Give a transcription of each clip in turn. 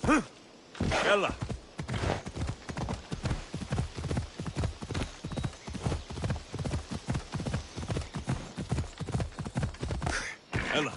يلا. يلا.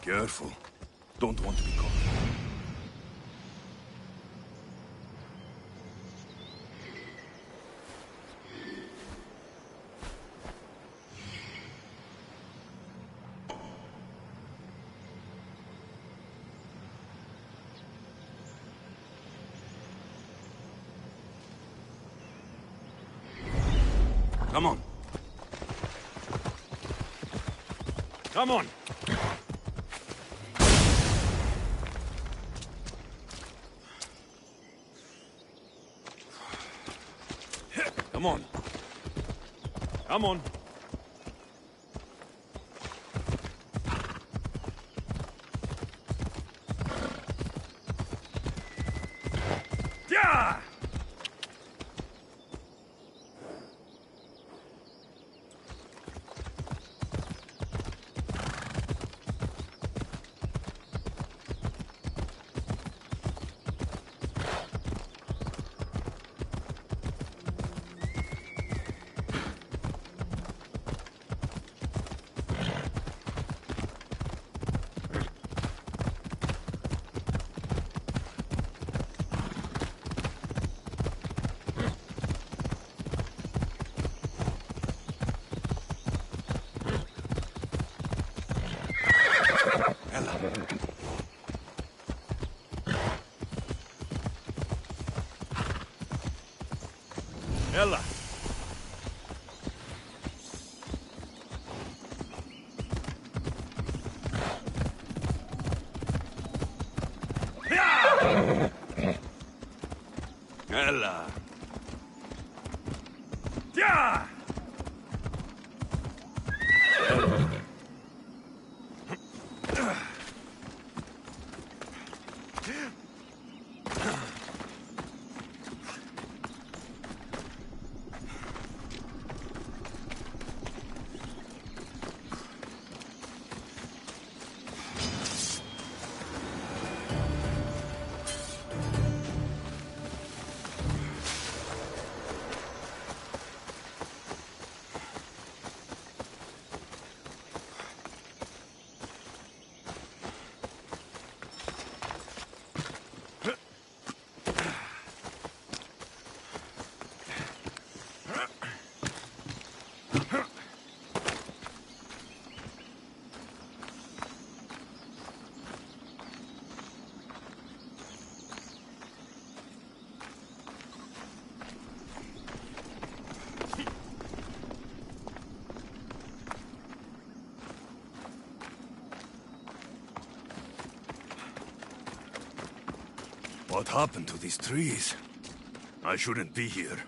Careful. Don't want to be caught. Come on. Come on. Come on. Come on. Yeah! يلا. يلا. يا! What happened to these trees? I shouldn't be here.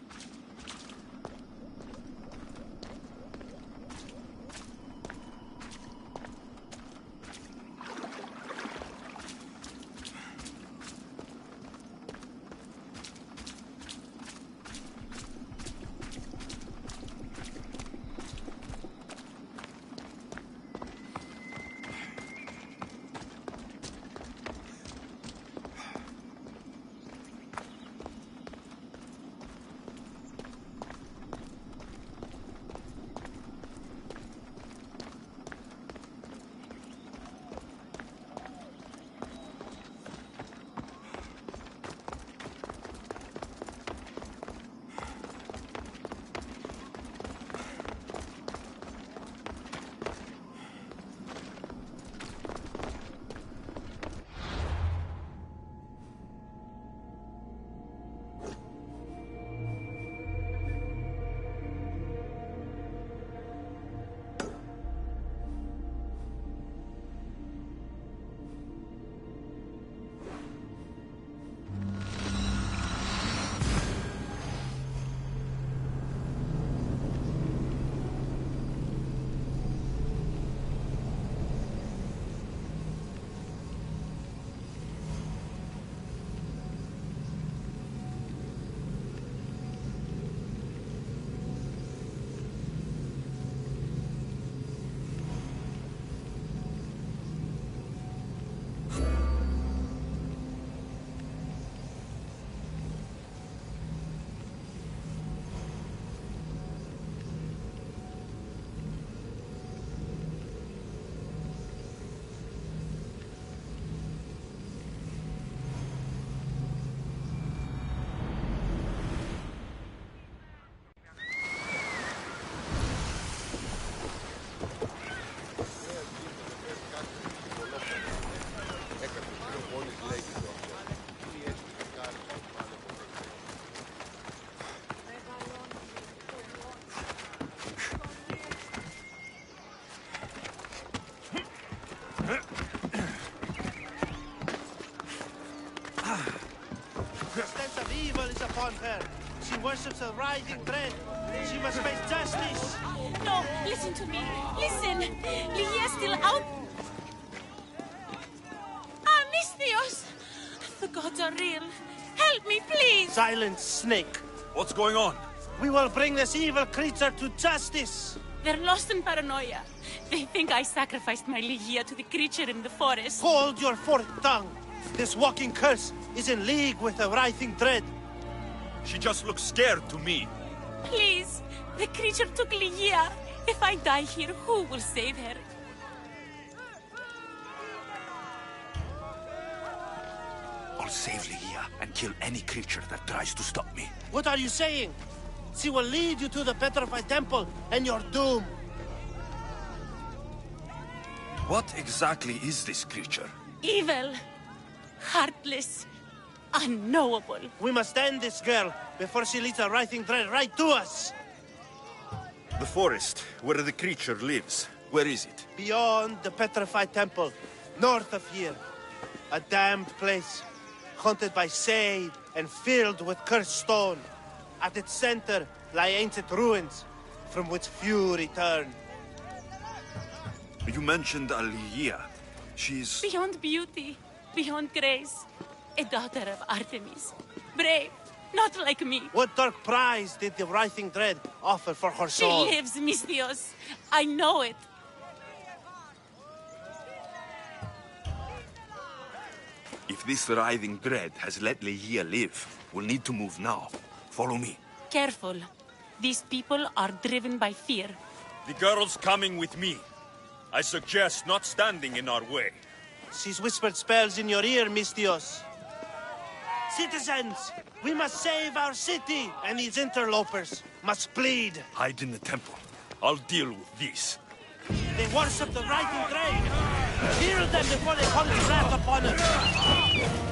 upon her. She worships a writhing dread. She must face justice. No, listen to me. Listen. Ligia's still out. Ah, Misthios! The gods are real. Help me, please. Silence, snake. What's going on? We will bring this evil creature to justice. They're lost in paranoia. They think I sacrificed my Ligia to the creature in the forest. Hold your forked tongue. This walking curse is in league with the writhing dread. She just looks scared to me. Please, the creature took Ligia. If I die here, who will save her? I'll save Ligia and kill any creature that tries to stop me. What are you saying? She will lead you to the petrified temple and your doom. What exactly is this creature? Evil, heartless, unknowable. We must end this girl before she leads a writhing dread right to us. The forest, where the creature lives. Where is it? Beyond the petrified temple, north of here. A damned place, haunted by shade and filled with cursed stone. At its center lie ancient ruins, from which few return. You mentioned Ligia. She's... Beyond beauty, beyond grace, a daughter of Artemis. Brave, not like me. What dark prize did the writhing dread offer for her She soul? lives, Misthios. I know it. If this writhing dread has let Ligia live, we'll need to move now. Follow me. Careful. These people are driven by fear. The girl's coming with me. I suggest not standing in our way. She's whispered spells in your ear, Misthios. Citizens, we must save our city, and these interlopers must bleed. Hide in the temple. I'll deal with this. They worship the writhing dread. Kill them before they call his wrath upon us.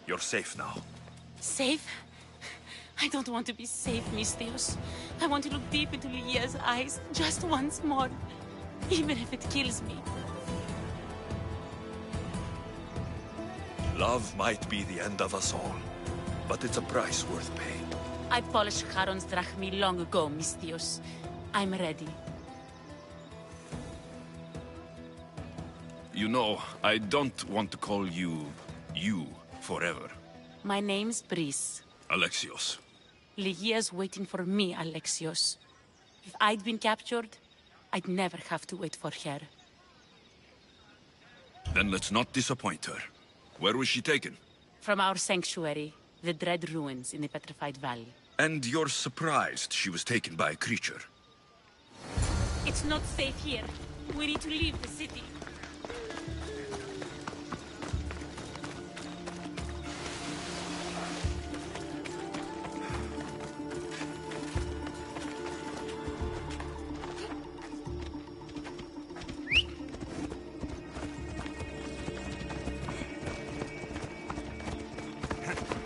You're safe now. Safe? I don't want to be safe, Misthios. I want to look deep into Lygia's eyes just once more, even if it kills me. Love might be the end of us all, but it's a price worth paying. I polished Charon's drachmi long ago, Misthios. I'm ready. You know, I don't want to call you forever. My name's Brice. Alexios. Lygia's waiting for me, Alexios. If I'd been captured, I'd never have to wait for her. Then let's not disappoint her. Where was she taken? From our sanctuary, the Dread Ruins in the Petrified Valley. And you're surprised she was taken by a creature? It's not safe here. We need to leave the city.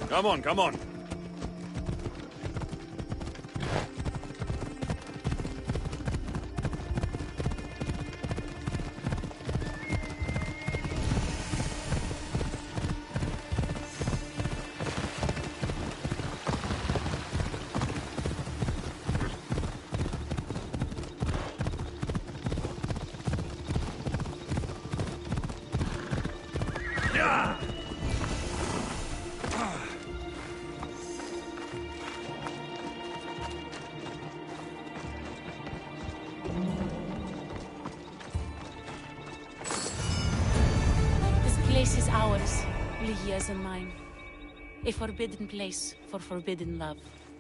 Come on, come on. This place is ours, Lygia's and mine. A forbidden place for forbidden love.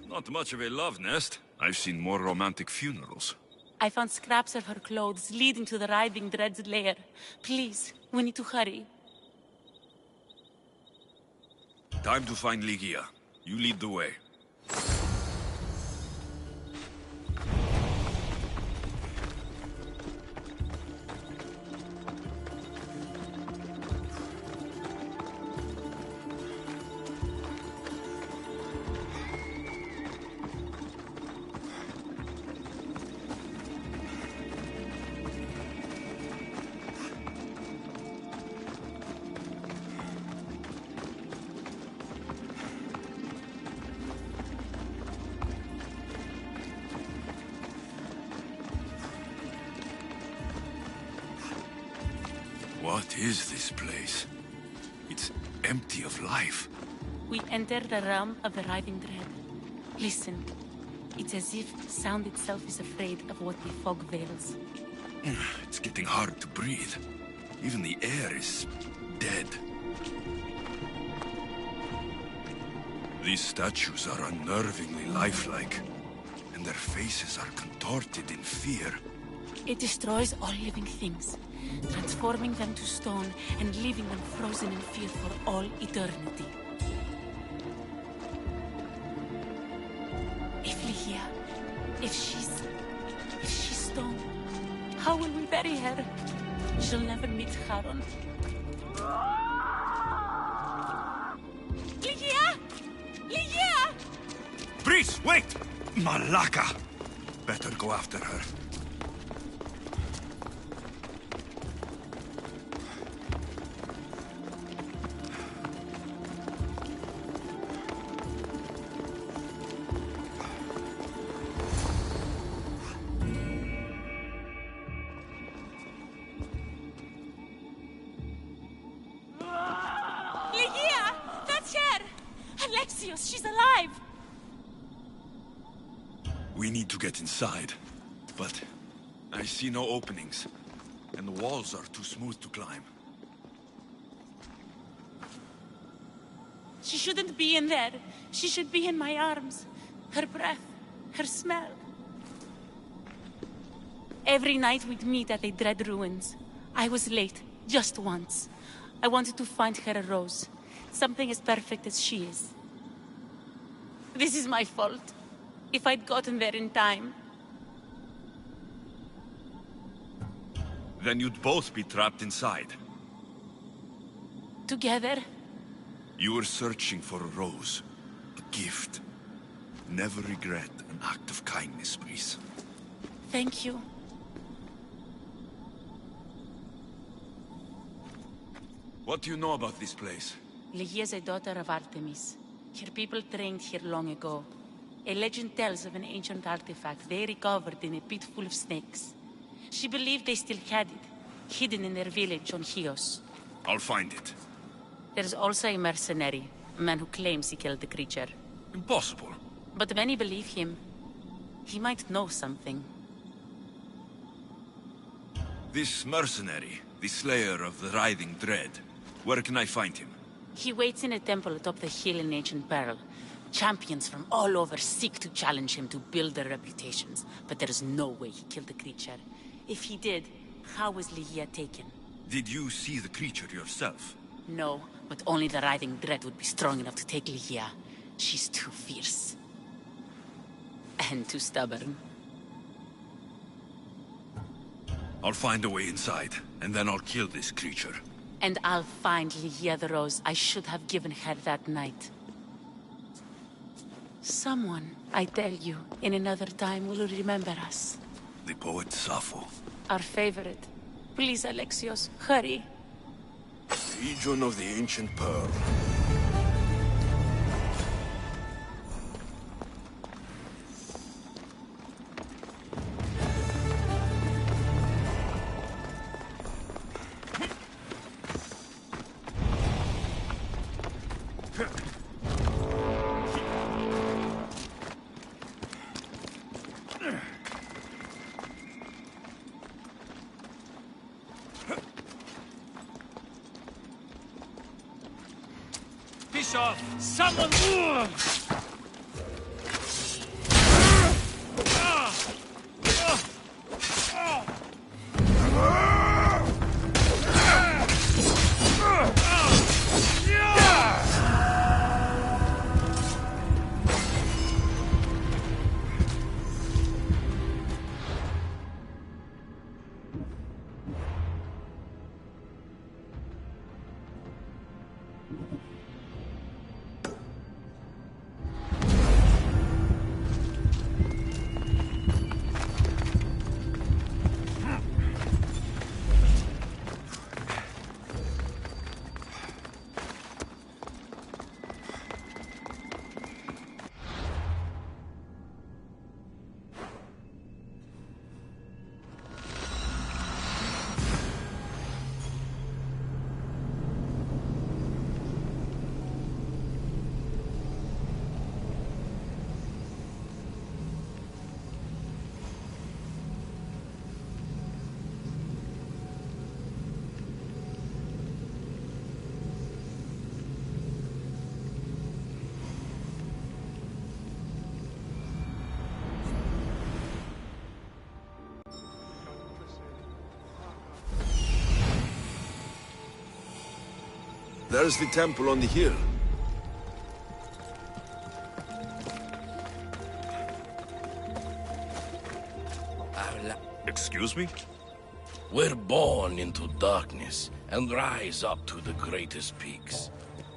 Not much of a love nest. I've seen more romantic funerals. I found scraps of her clothes leading to the writhing Dread's lair. Please, we need to hurry. Time to find Lygia. You lead the way. What is this place? It's empty of life. We enter the realm of the writhing Dread. Listen. It's as if sound itself is afraid of what the fog veils. It's getting hard to breathe. Even the air is dead. These statues are unnervingly lifelike, and their faces are contorted in fear. It destroys all living things, transforming them to stone and leaving them frozen in fear for all eternity. If Lygia, if she's stone, how will we bury her? She'll never meet Charon. Lygia! Lygia! Brice, wait! Malaka! Better go after her. Lygia! That's her! Alexios, she's alive! We need to get inside, but I see no openings, and the walls are too smooth to climb. She shouldn't be in there. She should be in my arms. Her breath, her smell. Every night we'd meet at the Dread Ruins. I was late, just once. I wanted to find her a rose. Something as perfect as she is. This is my fault. If I'd gotten there in time. Then you'd both be trapped inside. Together? You were searching for a rose. A gift. Never regret an act of kindness, please. Thank you. What do you know about this place? Ligia is a daughter of Artemis. Her people trained here long ago. A legend tells of an ancient artifact they recovered in a pit full of snakes. She believed they still had it, hidden in their village on Chios. I'll find it. There's also a mercenary, a man who claims he killed the creature. Impossible. But many believe him. He might know something. This mercenary, the slayer of the Writhing Dread. Where can I find him? He waits in a temple atop the hill in Ancient Peril. Champions from all over seek to challenge him to build their reputations, but there is no way he killed the creature. If he did, how was Ligia taken? Did you see the creature yourself? No, but only the Writhing Dread would be strong enough to take Ligia. She's too fierce. And too stubborn. I'll find a way inside, and then I'll kill this creature. And I'll find Ligia the rose I should have given her that night. Someone, I tell you, in another time will remember us. The poet Sappho. Our favorite. Please, Alexios, hurry. Region of the Ancient Pearl. Bishop, someone... There's the temple on the hill. Excuse me? We're born into darkness and rise up to the greatest peaks,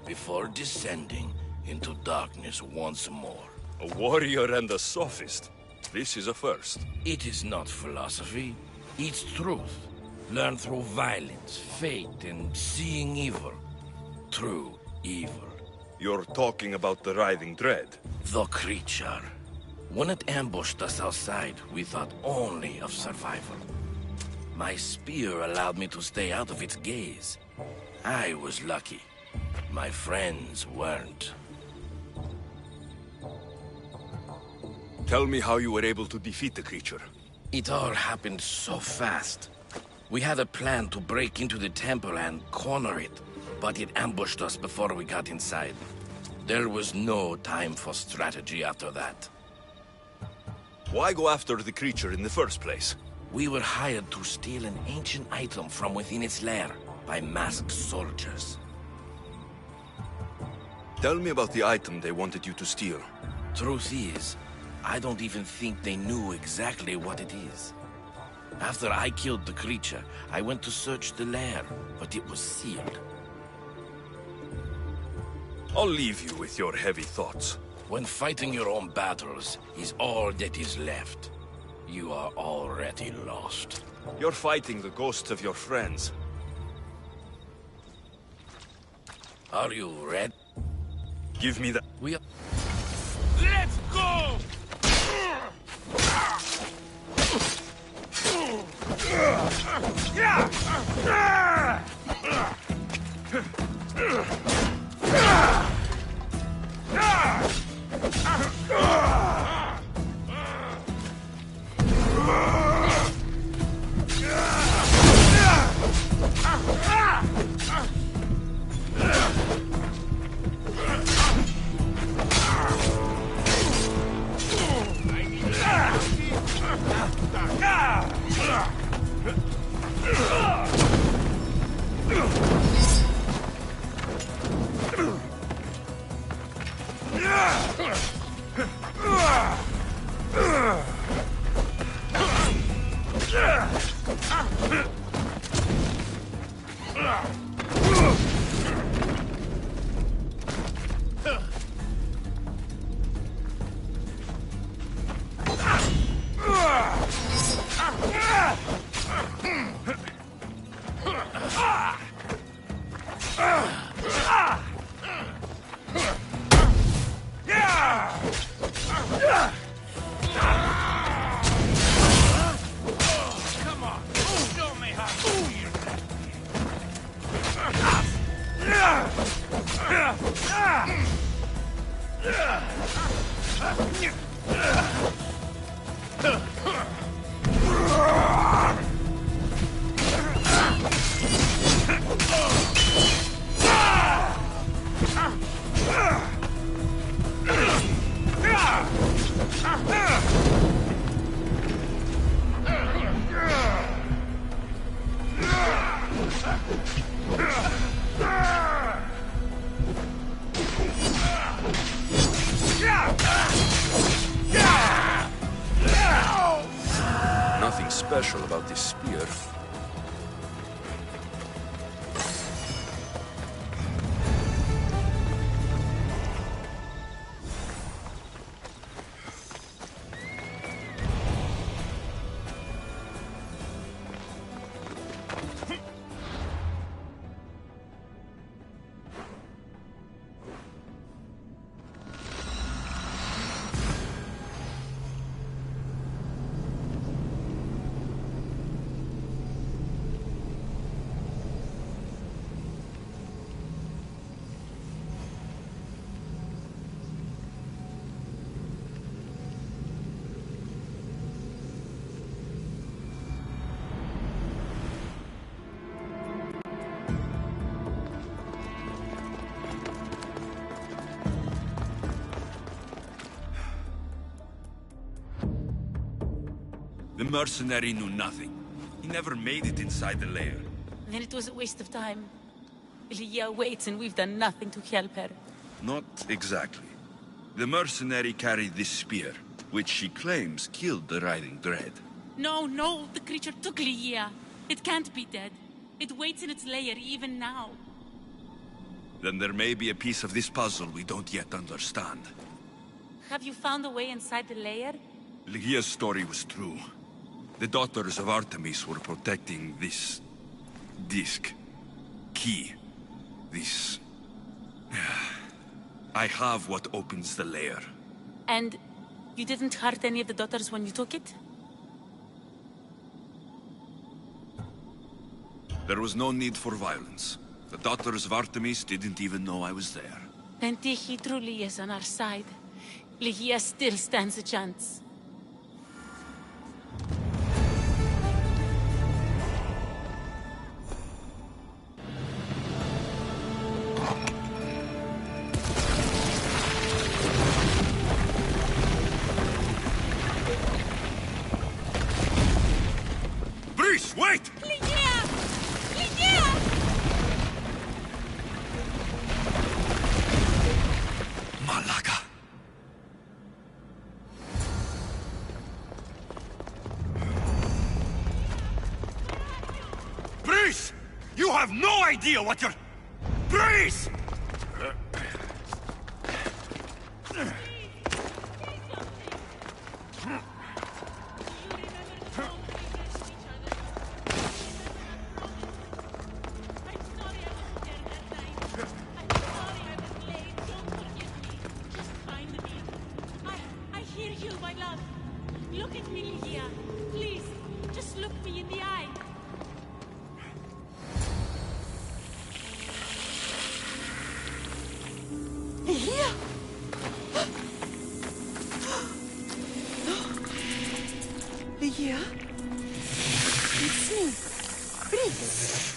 before descending into darkness once more. A warrior and a sophist. This is a first. It is not philosophy, it's truth. Learned through violence, fate, and seeing evil. True evil. You're talking about the Writhing Dread. The creature. When it ambushed us outside, we thought only of survival. My spear allowed me to stay out of its gaze. I was lucky. My friends weren't. Tell me how you were able to defeat the creature. It all happened so fast. We had a plan to break into the temple and corner it, but it ambushed us before we got inside. There was no time for strategy after that. Why go after the creature in the first place? We were hired to steal an ancient item from within its lair by masked soldiers. Tell me about the item they wanted you to steal. Truth is, I don't even think they knew exactly what it is. After I killed the creature, I went to search the lair, but it was sealed. I'll leave you with your heavy thoughts. When fighting your own battles is all that is left, you are already lost. You're fighting the ghosts of your friends. Are you ready? Give me that. We are... Let's go! Nothing special about this spear. The mercenary knew nothing. He never made it inside the lair. Then it was a waste of time. Lygia waits and we've done nothing to help her. Not exactly. The mercenary carried this spear, which she claims killed the Riding Dread. No, no, the creature took Lygia. It can't be dead. It waits in its lair even now. Then there may be a piece of this puzzle we don't yet understand. Have you found a way inside the lair? Lygia's story was true. The daughters of Artemis were protecting this... disc. Key. This... I have what opens the lair. And you didn't hurt any of the daughters when you took it? There was no need for violence. The daughters of Artemis didn't even know I was there. Then Tyche truly is on our side. Lygia still stands a chance. Breeze, wait! Lygia! Lygia! Malaga. Breeze! You have no idea what you're... Breeze! look me in the eye. Here? Here? It's me, Prince.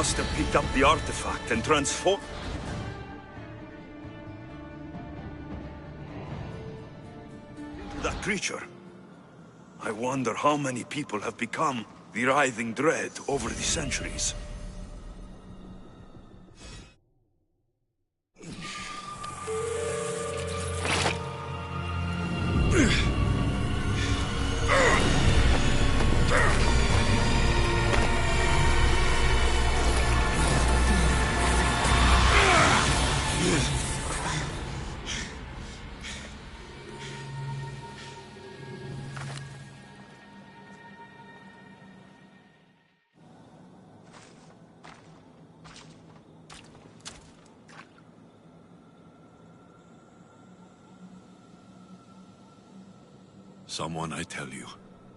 must have picked up the artifact and transformed... that creature. I wonder how many people have become the writhing dread over the centuries. Someone, I tell you,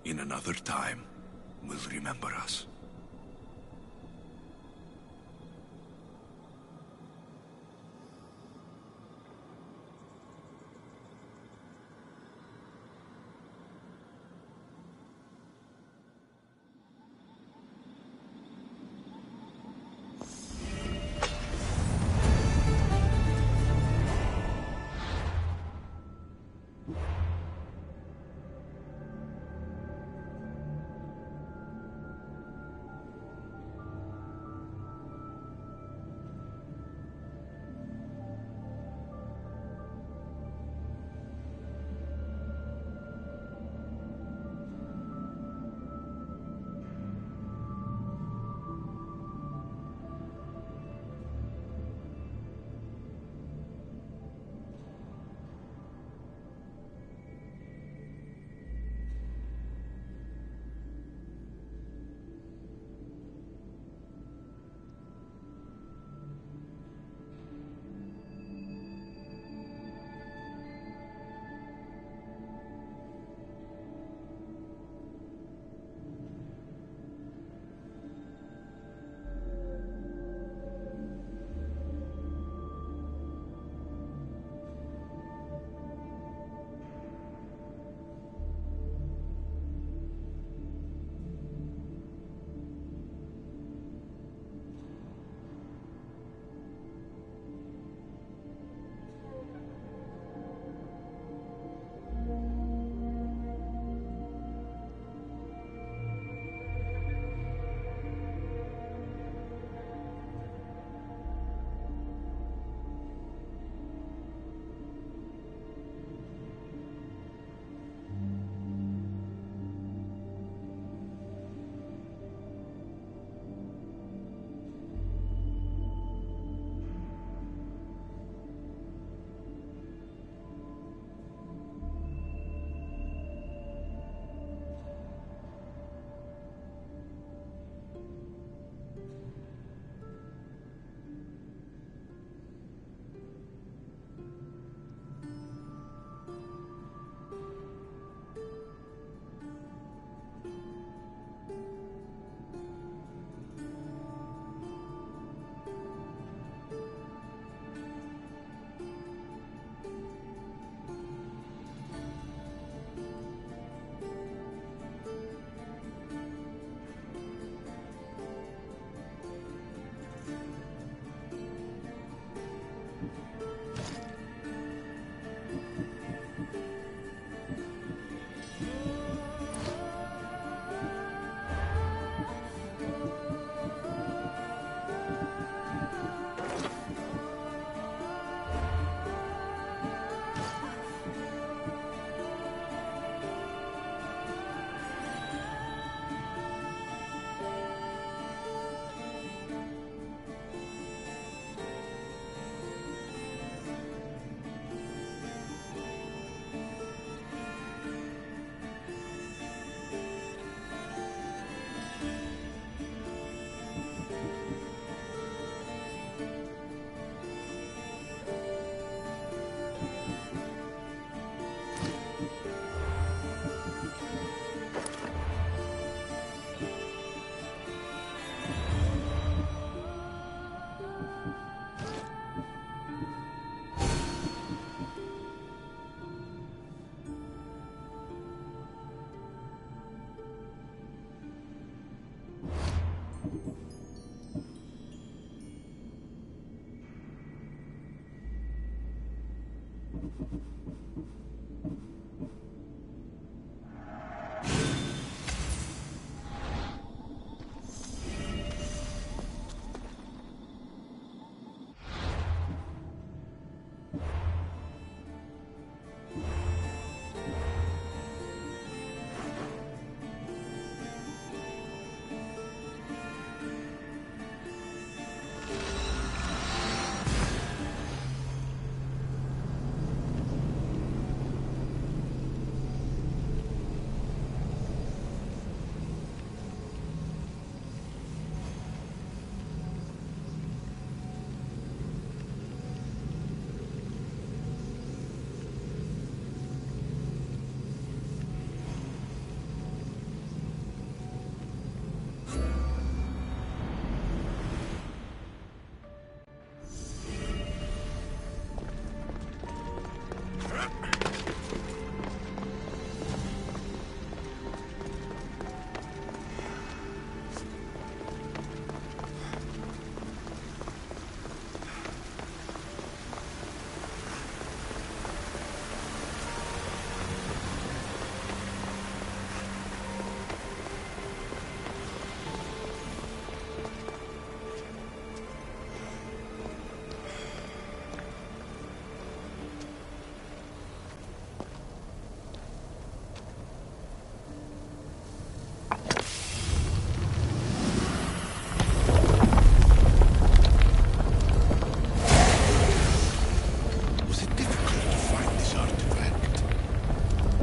in another time, will remember us.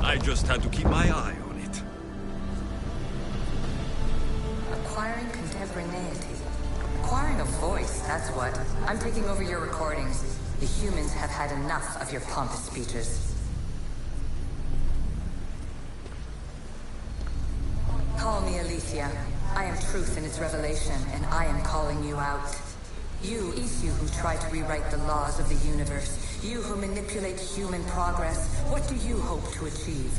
I just had to keep my eye on it. Acquiring contemporaneity. Acquiring a voice, that's what. I'm taking over your recordings. The humans have had enough of your pompous speeches. Call me Aletheia. I am truth in its revelation, and I am calling you out. You, Isu, who try to rewrite the laws of the universe. You who manipulate human progress. What do you hope to achieve?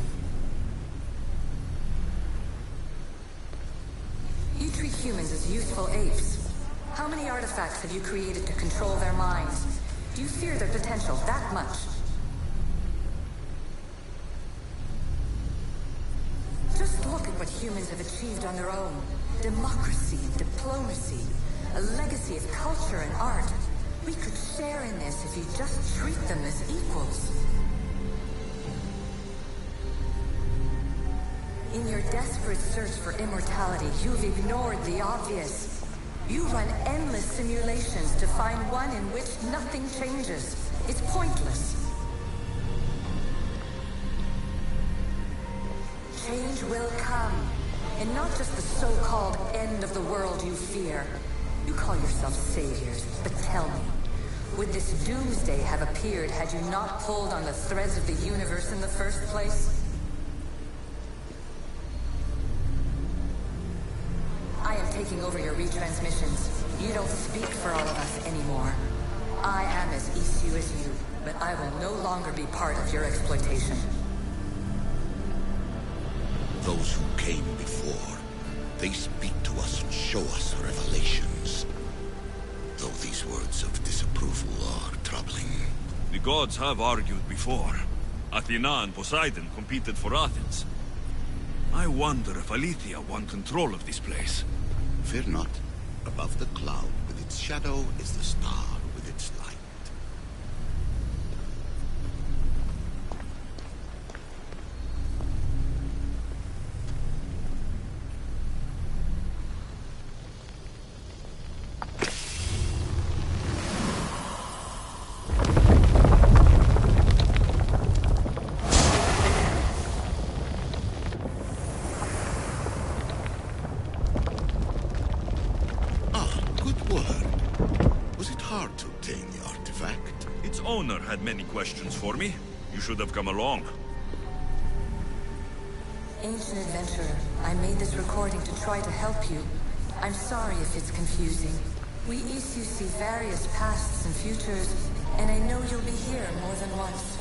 You treat humans as useful apes. How many artifacts have you created to control their minds? Do you fear their potential that much? Just look at what humans have achieved on their own. Democracy and diplomacy. A legacy of culture and art. We could share in this if you just treat them as equals. In your desperate search for immortality, you've ignored the obvious. You run endless simulations to find one in which nothing changes. It's pointless. Change will come. And not just the so-called end of the world you fear. You call yourselves saviors, but tell me, would this doomsday have appeared had you not pulled on the threads of the universe in the first place? I am taking over your retransmissions. You don't speak for all of us anymore. I am as Isu as you, but I will no longer be part of your exploitation. Those who came before, they speak to us and show us revelations. Though these words of disapproval are troubling. The gods have argued before. Athena and Poseidon competed for Athens. I wonder if Aletheia won control of this place. Fear not. Above the cloud with its shadow is the star with its light. Owner had many questions for me. You should have come along. Ancient adventurer, I made this recording to try to help you. I'm sorry if it's confusing. We Isu see various pasts and futures, and I know you'll be here more than once.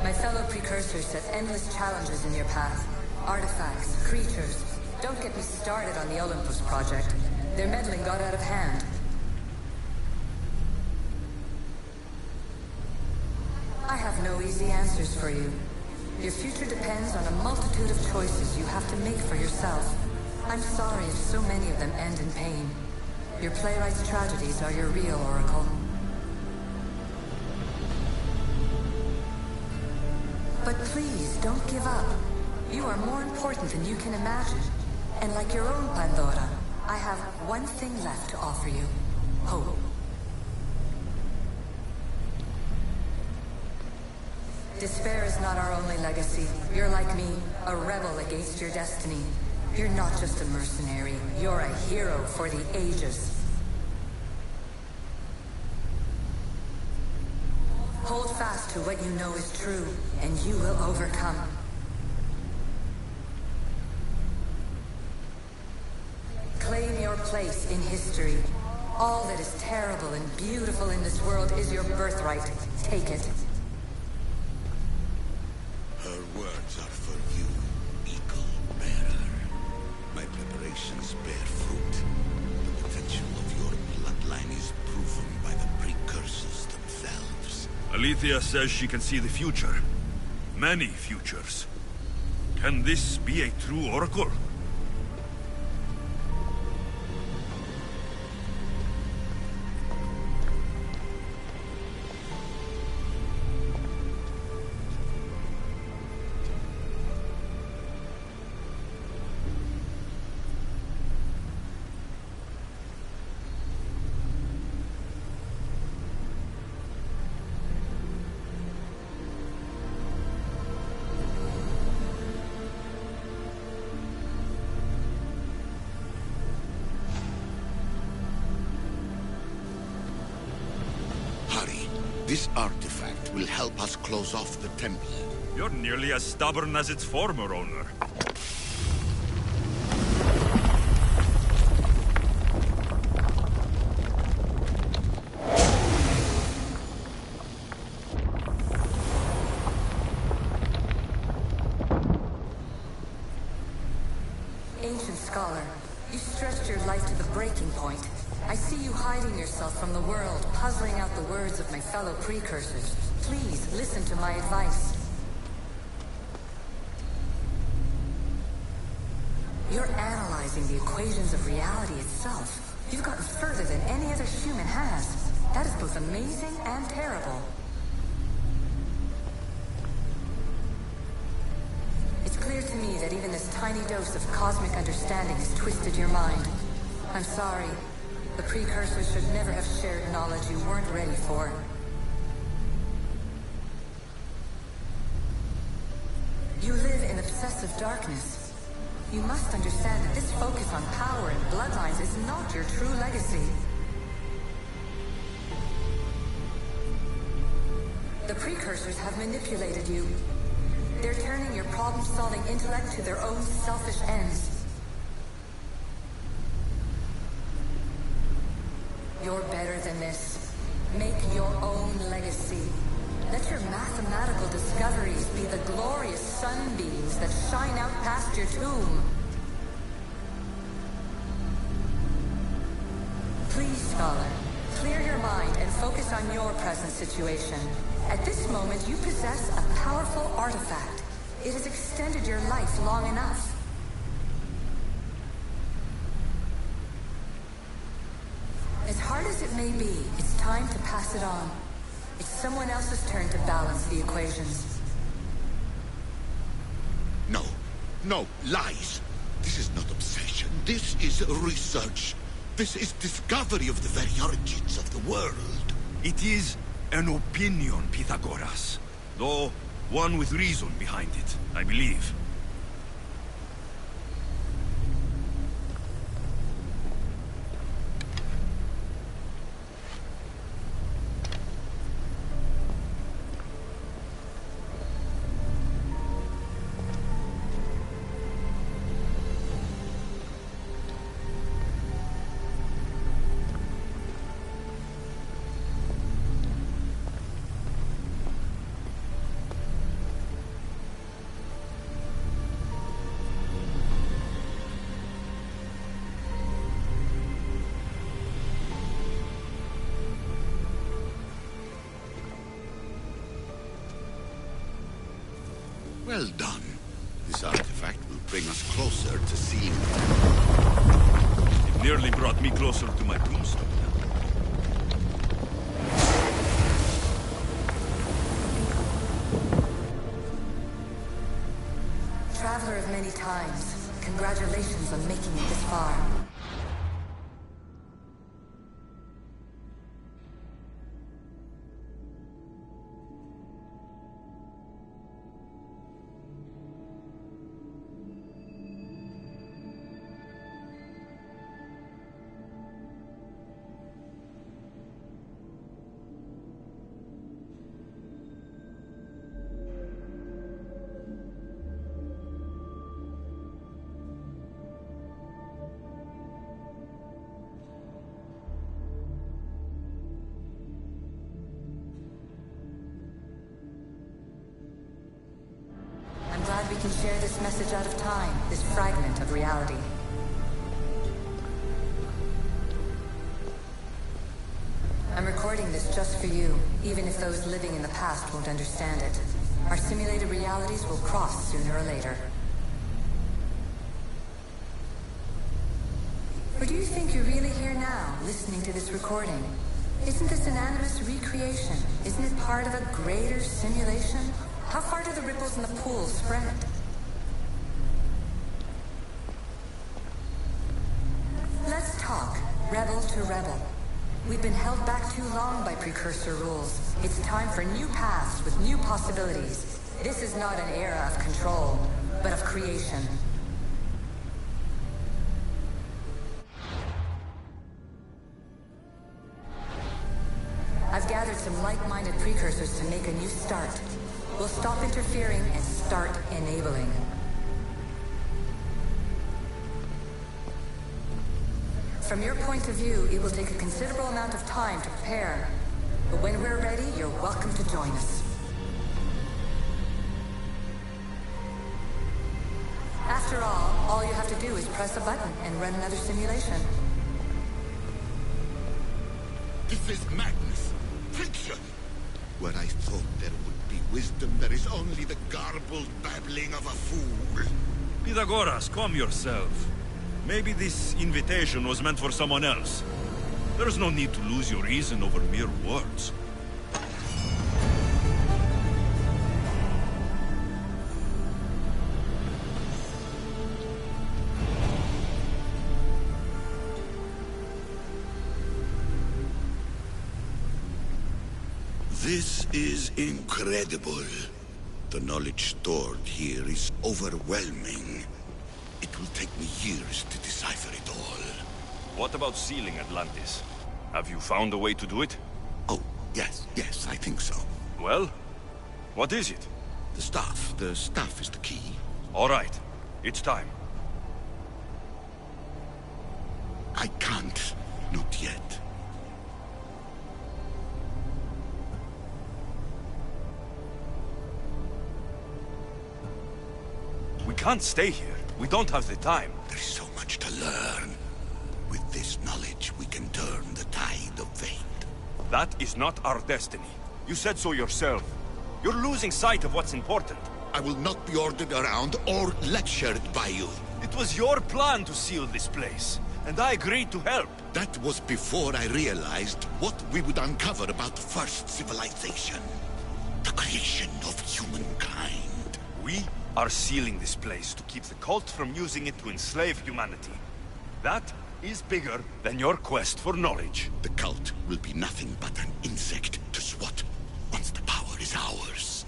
My fellow precursors set endless challenges in your path. Artifacts, creatures. Don't get me started on the Olympus project. Their meddling got out of hand. easy answers for you. Your future depends on a multitude of choices you have to make for yourself. I'm sorry if so many of them end in pain. Your playwright's tragedies are your real Oracle. But please, don't give up. You are more important than you can imagine. And like your own Pandora, I have one thing left to offer you. Hope. Despair is not our only legacy. You're like me, a rebel against your destiny. You're not just a mercenary, you're a hero for the ages. Hold fast to what you know is true, and you will overcome. Claim your place in history. All that is terrible and beautiful in this world is your birthright. Take it. Her words are for you, Eagle Bearer. My preparations bear fruit. The potential of your bloodline is proven by the precursors themselves. Alethea says she can see the future. Many futures. Can this be a true oracle? This artifact will help us close off the temple. You're nearly as stubborn as its former owner. Ancient scholar, you stretched your life to the breaking point. I see you hiding yourself from the world, puzzling out the words of my fellow precursors. Please, listen to my advice. You're analyzing the equations of reality itself. You've gotten further than any other human has. That is both amazing and terrible. It's clear to me that even this tiny dose of cosmic understanding has twisted your mind. I'm sorry. The precursors should never have shared knowledge you weren't ready for. You live in obsessive darkness. You must understand that this focus on power and bloodlines is not your true legacy. The precursors have manipulated you. They're turning your problem-solving intellect to their own selfish ends. You're better than this. Make your own legacy. Let your mathematical discoveries be the glorious sunbeams that shine out past your tomb. Please, scholar, clear your mind and focus on your present situation. At this moment, you possess a powerful artifact. It has extended your life long enough. As hard as it may be, it's time to pass it on. It's someone else's turn to balance the equations. No. No, lies. This is not obsession. This is research. This is discovery of the very origins of the world. It is an opinion, Pythagoras. Though one with reason behind it, I believe. Well done. This artifact will bring us closer to seeing... It nearly brought me closer to my tombstone. Traveler of many times, congratulations on making it this far. We can share this message out of time, this fragment of reality. I'm recording this just for you, even if those living in the past won't understand it. Our simulated realities will cross sooner or later. Or do you think you're really here now, listening to this recording? Isn't this an animus recreation? Isn't it part of a greater simulation? How far do the ripples in the pool spread? Let's talk, rebel to rebel. We've been held back too long by precursor rules. It's time for new paths with new possibilities. This is not an era of control, but of creation. I've gathered some like-minded precursors to make a new start. We'll stop interfering and start enabling. From your point of view, it will take a considerable amount of time to prepare. But when we're ready, you're welcome to join us. After all you have to do is press a button and run another simulation. This is madness. Fiction. Where I thought there would be wisdom, there is only the garbled babbling of a fool. Pythagoras, calm yourself. Maybe this invitation was meant for someone else. There's no need to lose your reason over mere words. This is incredible. The knowledge stored here is overwhelming. It will take me years to decipher it all. What about sealing Atlantis? Have you found a way to do it? Oh, yes, I think so. Well, what is it? The staff is the key. All right, it's time. I can't, not yet. We can't stay here. We don't have the time. There's so much to learn. With this knowledge, we can turn the tide of fate. That is not our destiny. You said so yourself. You're losing sight of what's important. I will not be ordered around or lectured by you. It was your plan to seal this place, and I agreed to help. That was before I realized what we would uncover about the first civilization. The creation of humankind. We are sealing this place to keep the cult from using it to enslave humanity. That is bigger than your quest for knowledge. The cult will be nothing but an insect to swat once the power is ours.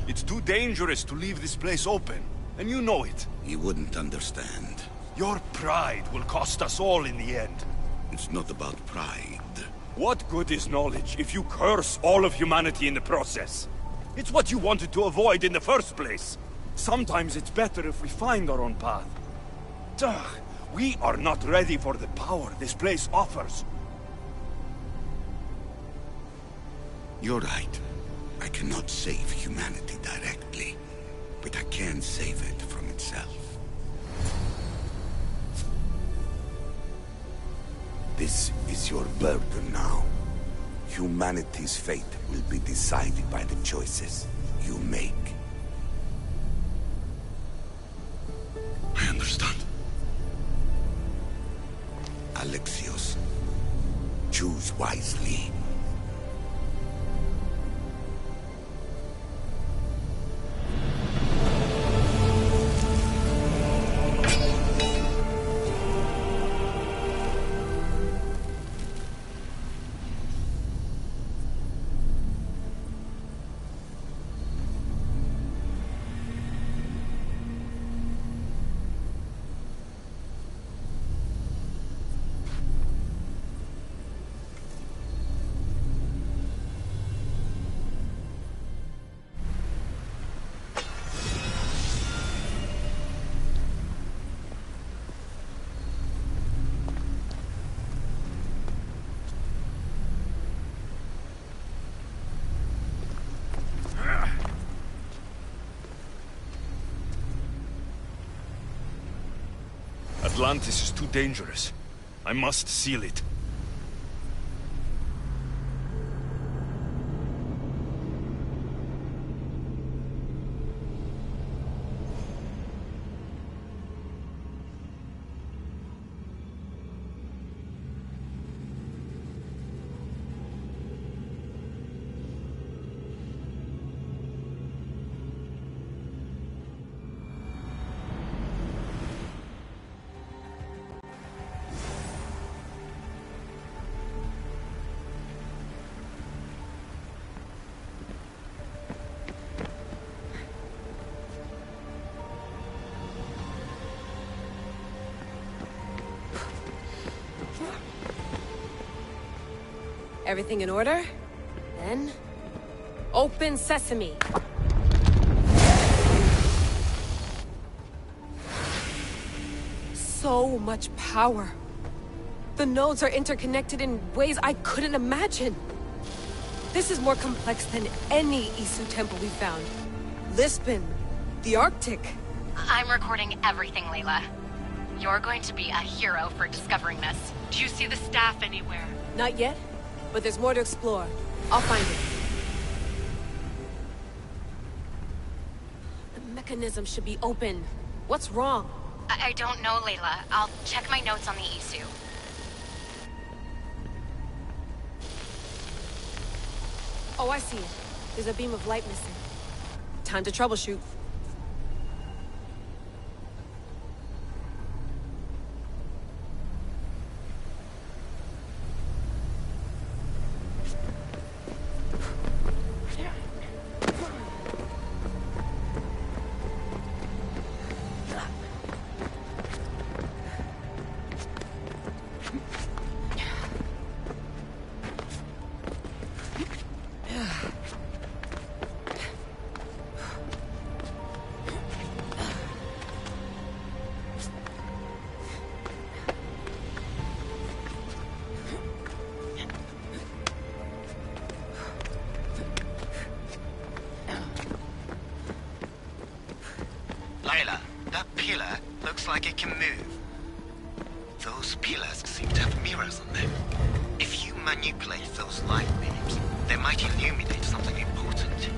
It's too dangerous to leave this place open, and you know it. You wouldn't understand. Your pride will cost us all in the end. It's not about pride. What good is knowledge if you curse all of humanity in the process? It's what you wanted to avoid in the first place. Sometimes it's better if we find our own path. Ugh, we are not ready for the power this place offers. You're right. I cannot save humanity directly. but I can save it from itself. This is your burden now. Humanity's fate will be decided by the choices you make. I understand. Alexios, choose wisely. Atlantis is too dangerous. I must seal it. Everything in order? Then... open sesame! So much power. The nodes are interconnected in ways I couldn't imagine. This is more complex than any Isu temple we found. Lisbon, the Arctic. I'm recording everything, Layla. You're going to be a hero for discovering this. Do you see the staff anywhere? Not yet, but there's more to explore. I'll find it. The mechanism should be open. What's wrong? I don't know, Layla. I'll check my notes on the Isu. Oh, I see it. There's a beam of light missing. Time to troubleshoot. Layla, that pillar looks like it can move. Those pillars seem to have mirrors on them. If you manipulate those light beams, they might illuminate something important.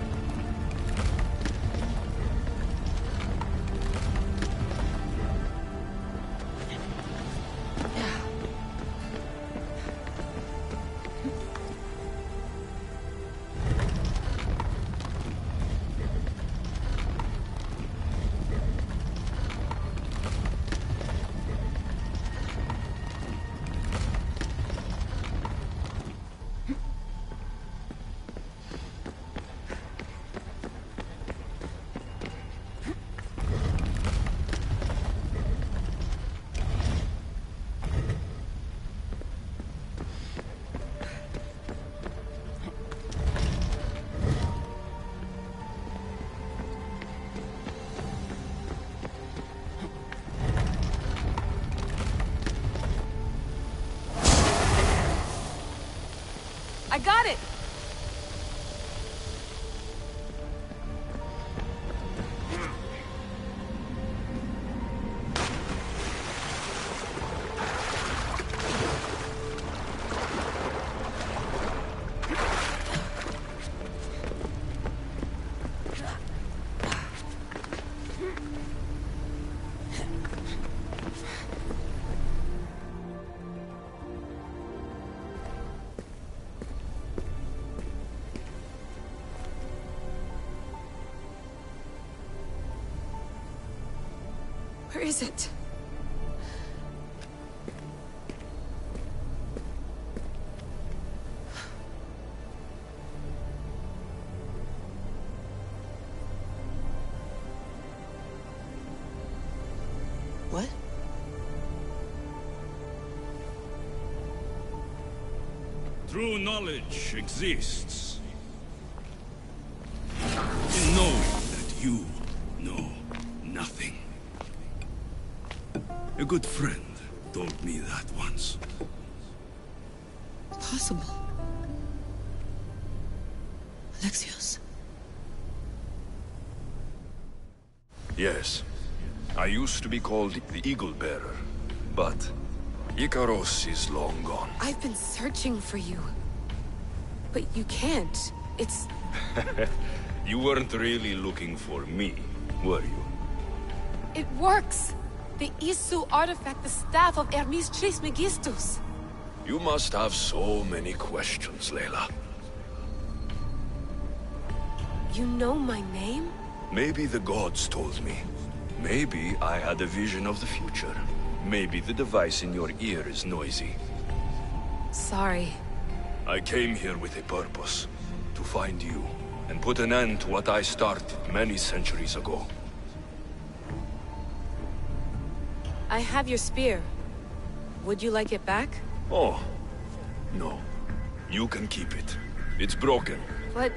I got it! is it? What? True knowledge exists in knowing that you know nothing. A good friend told me that once. Possible. Alexios. Yes. I used to be called the Eagle Bearer, but Ikaros is long gone. I've been searching for you. But you can't. It's... You weren't really looking for me, were you? It works! The Isu artifact, the staff of Hermes Trismegistus. You must have so many questions, Layla. You know my name? Maybe the gods told me. Maybe I had a vision of the future. Maybe the device in your ear is noisy. Sorry. I came here with a purpose. To find you, and put an end to what I started many centuries ago. I have your spear. Would you like it back? Oh, no. You can keep it. It's broken. But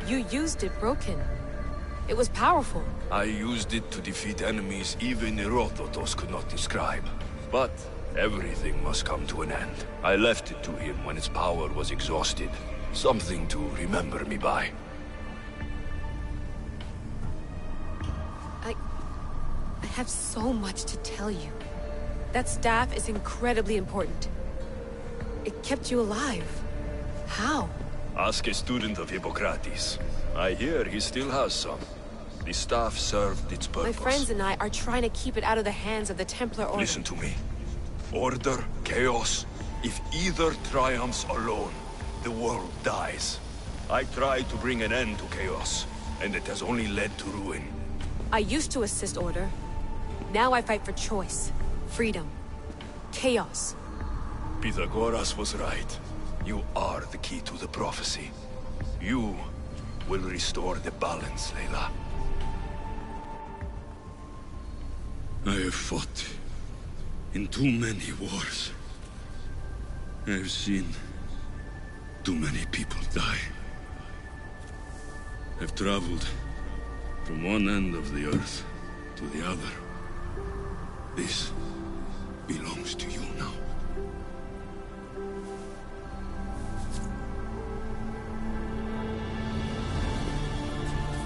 you used it broken. It was powerful. I used it to defeat enemies even Herodotus could not describe. But everything must come to an end. I left it to him when its power was exhausted. Something to remember me by. I have so much to tell you. That staff is incredibly important. It kept you alive. How? Ask a student of Hippocrates. I hear he still has some. The staff served its purpose. My friends and I are trying to keep it out of the hands of the Templar Order. Listen to me. Order, chaos. If either triumphs alone, the world dies. I tried to bring an end to chaos, and it has only led to ruin. I used to assist Order. Now I fight for choice, freedom, chaos. Pythagoras was right. You are the key to the prophecy. You will restore the balance, Layla. I have fought in too many wars. I have seen too many people die. I've traveled from one end of the earth to the other. This belongs to you now.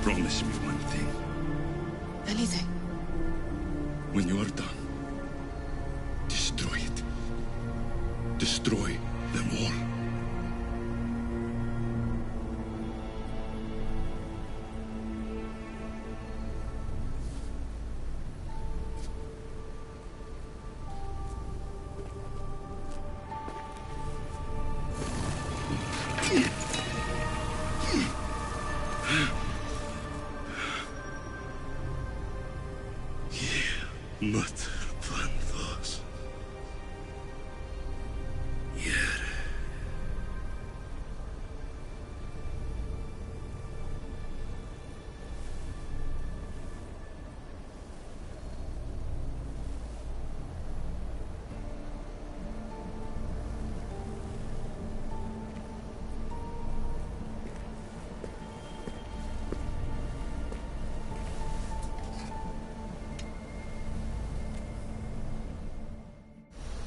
Promise me one thing. Anything. When you are done, destroy it. Destroy them all. Mother Panthos. Yere.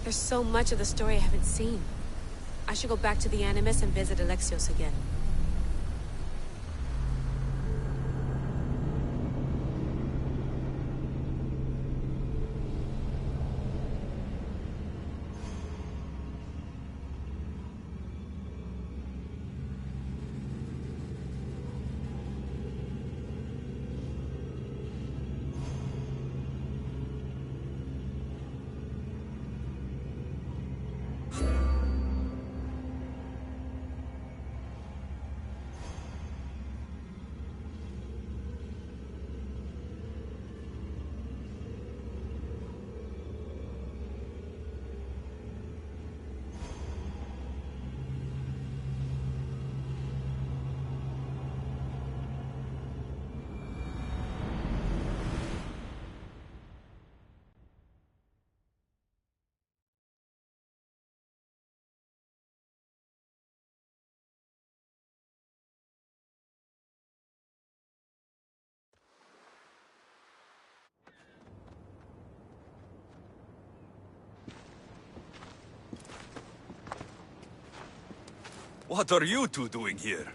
There's so much of the story I haven't seen. I should go back to the Animus and visit Alexios again. What are you two doing here?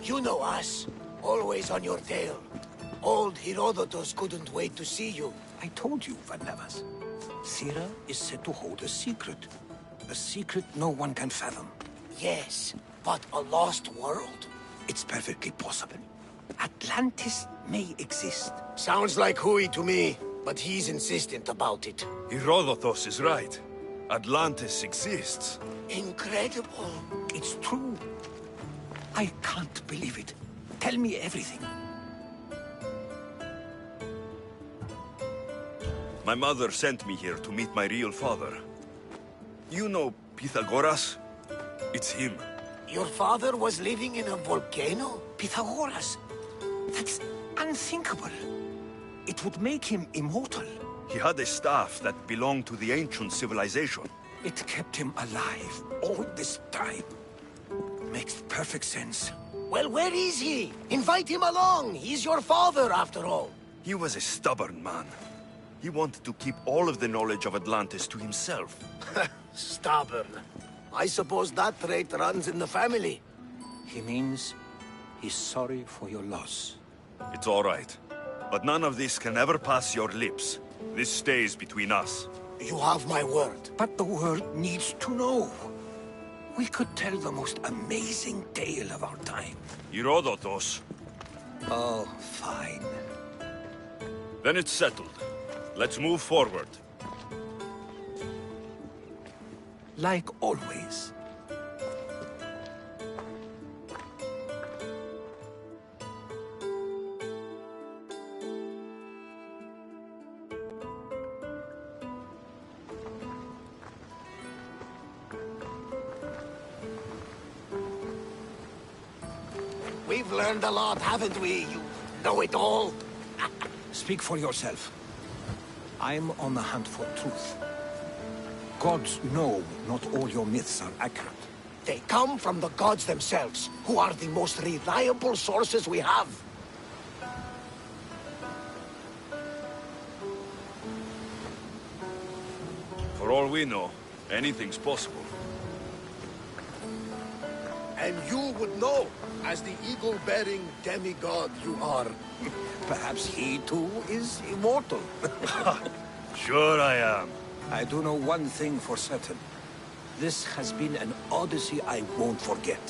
You know us. Always on your tail. Old Herodotus couldn't wait to see you. I told you, Varnavas. Thera is said to hold a secret. A secret no one can fathom. Yes, but a lost world? It's perfectly possible. Atlantis may exist. Sounds like Hui to me, but he's insistent about it. Herodotus is right. Atlantis exists. Incredible. It's true. I can't believe it. Tell me everything. My mother sent me here to meet my real father. You know Pythagoras? It's him. Your father was living in a volcano? Pythagoras? That's unthinkable. It would make him immortal. He had a staff that belonged to the ancient civilization. It kept him alive all this time. Makes perfect sense. Well, where is he? Invite him along. He's your father, after all. He was a stubborn man. He wanted to keep all of the knowledge of Atlantis to himself. Stubborn. I suppose that trait runs in the family. He means he's sorry for your loss. It's all right. But none of this can ever pass your lips. This stays between us. You have my word. But the world needs to know. We could tell the most amazing tale of our time. Herodotus. Oh, fine. Then it's settled. Let's move forward. Like always. We've learned a lot, haven't we? You know-it-all. Speak for yourself. I'm on the hunt for truth. Gods know not all your myths are accurate. They come from the gods themselves, who are the most reliable sources we have. For all we know, anything's possible. And you would know, as the eagle-bearing demigod you are. Perhaps he too is immortal. Sure I am. I do know one thing for certain. This has been an odyssey I won't forget.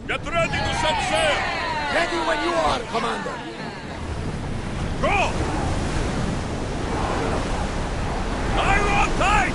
Get ready to set sail! Ready when you are, Commander. Go! Iron tight!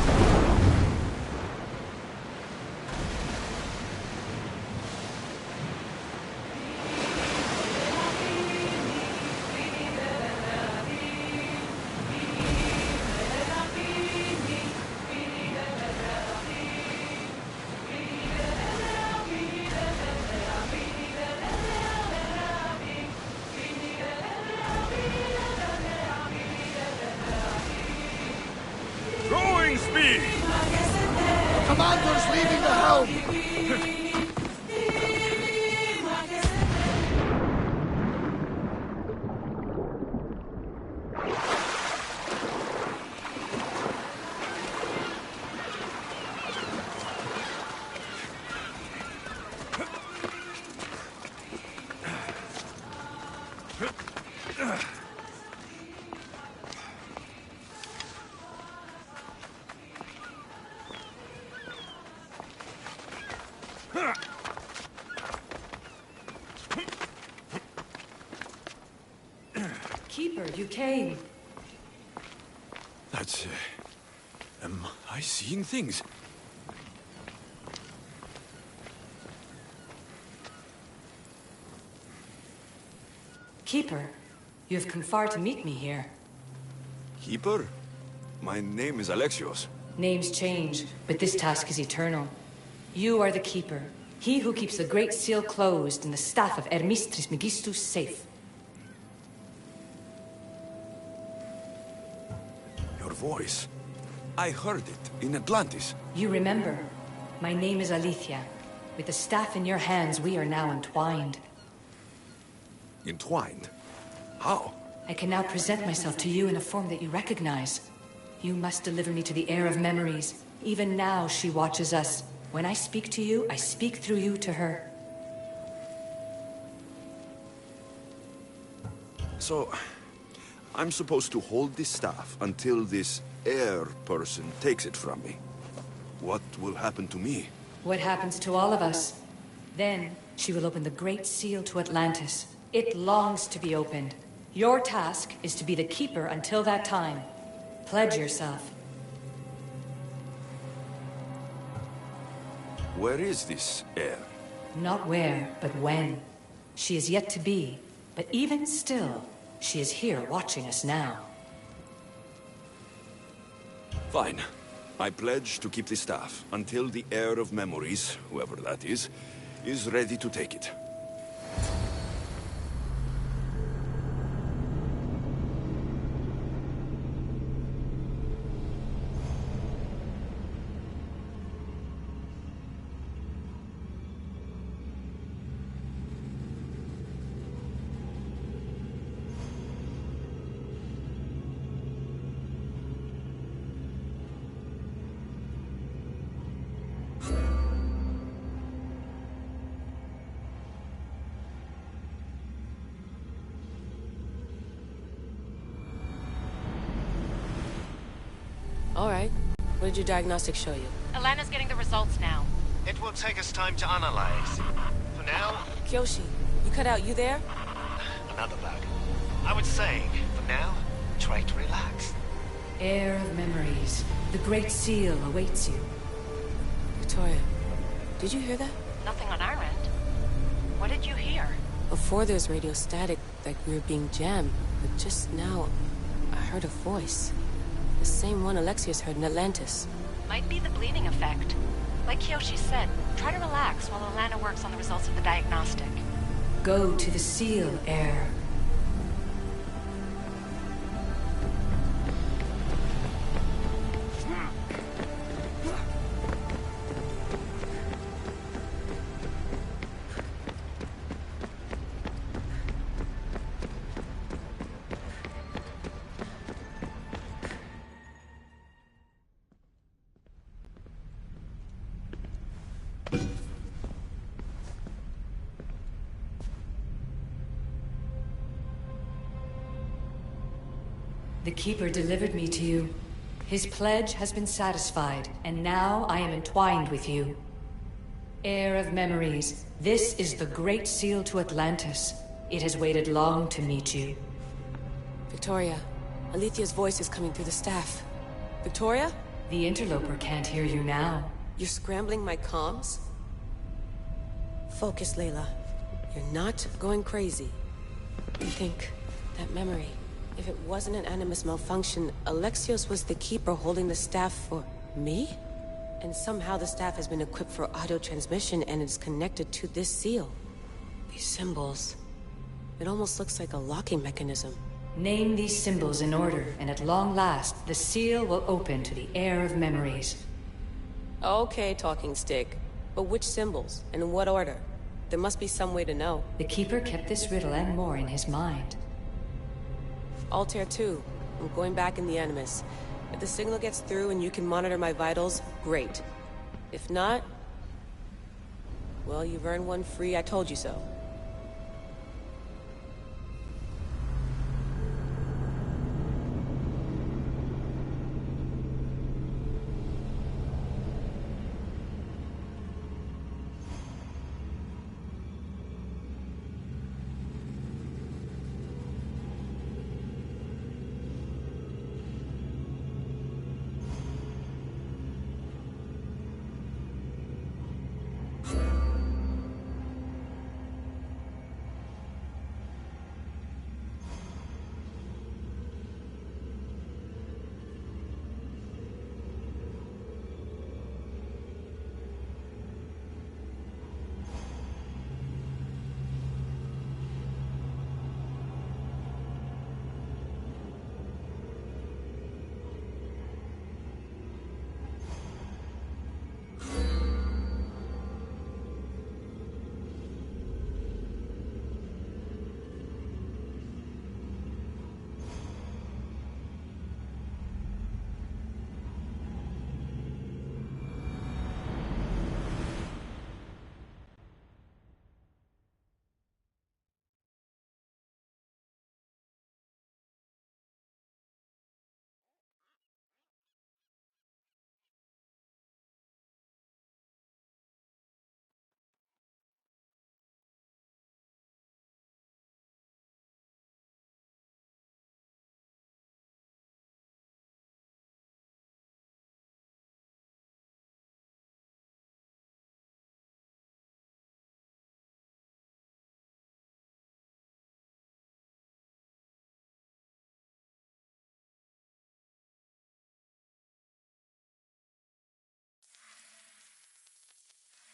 Growing speed! Commander's leaving the helm! Keeper, you came. That's... am I seeing things? Keeper, you have come far to meet me here. Keeper? My name is Alexios. Names change, but this task is eternal. You are the Keeper, he who keeps the Great Seal closed and the staff of Hermes Trismegistus safe. Your voice. I heard it in Atlantis. You remember. My name is Alethea. With the staff in your hands, we are now entwined. Entwined? How? I can now present myself to you in a form that you recognize. You must deliver me to the heir of memories. Even now, she watches us. When I speak to you, I speak through you to her. So, I'm supposed to hold this staff until this heir person takes it from me. What will happen to me? What happens to all of us? Then, she will open the Great Seal to Atlantis. It longs to be opened. Your task is to be the Keeper until that time. Pledge yourself. Where is this heir? Not where, but when. She is yet to be, but even still, she is here watching us now. Fine. I pledge to keep the staff until the heir of memories, whoever that is ready to take it. All right. What did your diagnostics show you? Alana's getting the results now. It will take us time to analyze. For now, Kyoshi, you cut out. You there? another bug. I would say, for now, try to relax. Heir of memories. The Great Seal awaits you. Victoria, did you hear that? Nothing on our end. What did you hear? Before there's radio static, like we were being jammed. But just now, I heard a voice. The same one Alexios heard in Atlantis. Might be the bleeding effect. Like Kyoshi said, try to relax while Alana works on the results of the diagnostic. Go to the Seal, Heir. The Keeper delivered me to you. His pledge has been satisfied, and now I am entwined with you. Heir of memories, this is the Great Seal to Atlantis. It has waited long to meet you. Victoria, Alethea's voice is coming through the staff. Victoria? The interloper can't hear you now. You're scrambling my comms? Focus, Layla. You're not going crazy. You think that memory, if it wasn't an Animus malfunction, Alexios was the Keeper holding the staff for me? And somehow the staff has been equipped for auto-transmission and is connected to this seal. These symbols... it almost looks like a locking mechanism. Name these symbols in order, and at long last, the seal will open to the Heir of Memories. Okay, talking stick. But which symbols, and in what order? There must be some way to know. The Keeper kept this riddle and more in his mind. Altair 2. I'm going back in the Animus. If the signal gets through and you can monitor my vitals, great. If not... well, you've earned one free, I told you so.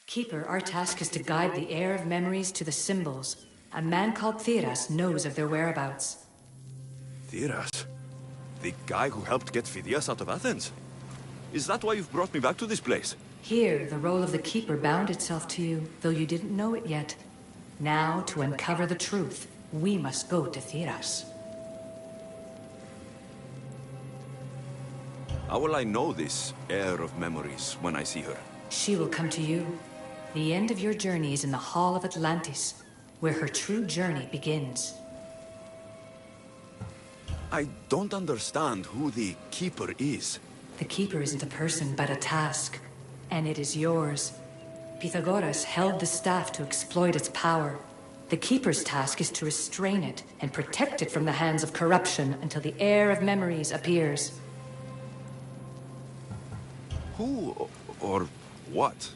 Keeper, our task is to guide the Heir of Memories to the symbols. A man called Theras knows of their whereabouts. Theras? The guy who helped get Phidias out of Athens? Is that why you've brought me back to this place? Here, the role of the Keeper bound itself to you, though you didn't know it yet. Now, to uncover the truth, we must go to Theras. How will I know this Heir of Memories when I see her? She will come to you. The end of your journey is in the Hall of Atlantis, where her true journey begins. I don't understand who the Keeper is. The Keeper isn't a person, but a task. And it is yours. Pythagoras held the staff to exploit its power. The Keeper's task is to restrain it and protect it from the hands of corruption until the Heir of Memories appears. Who or what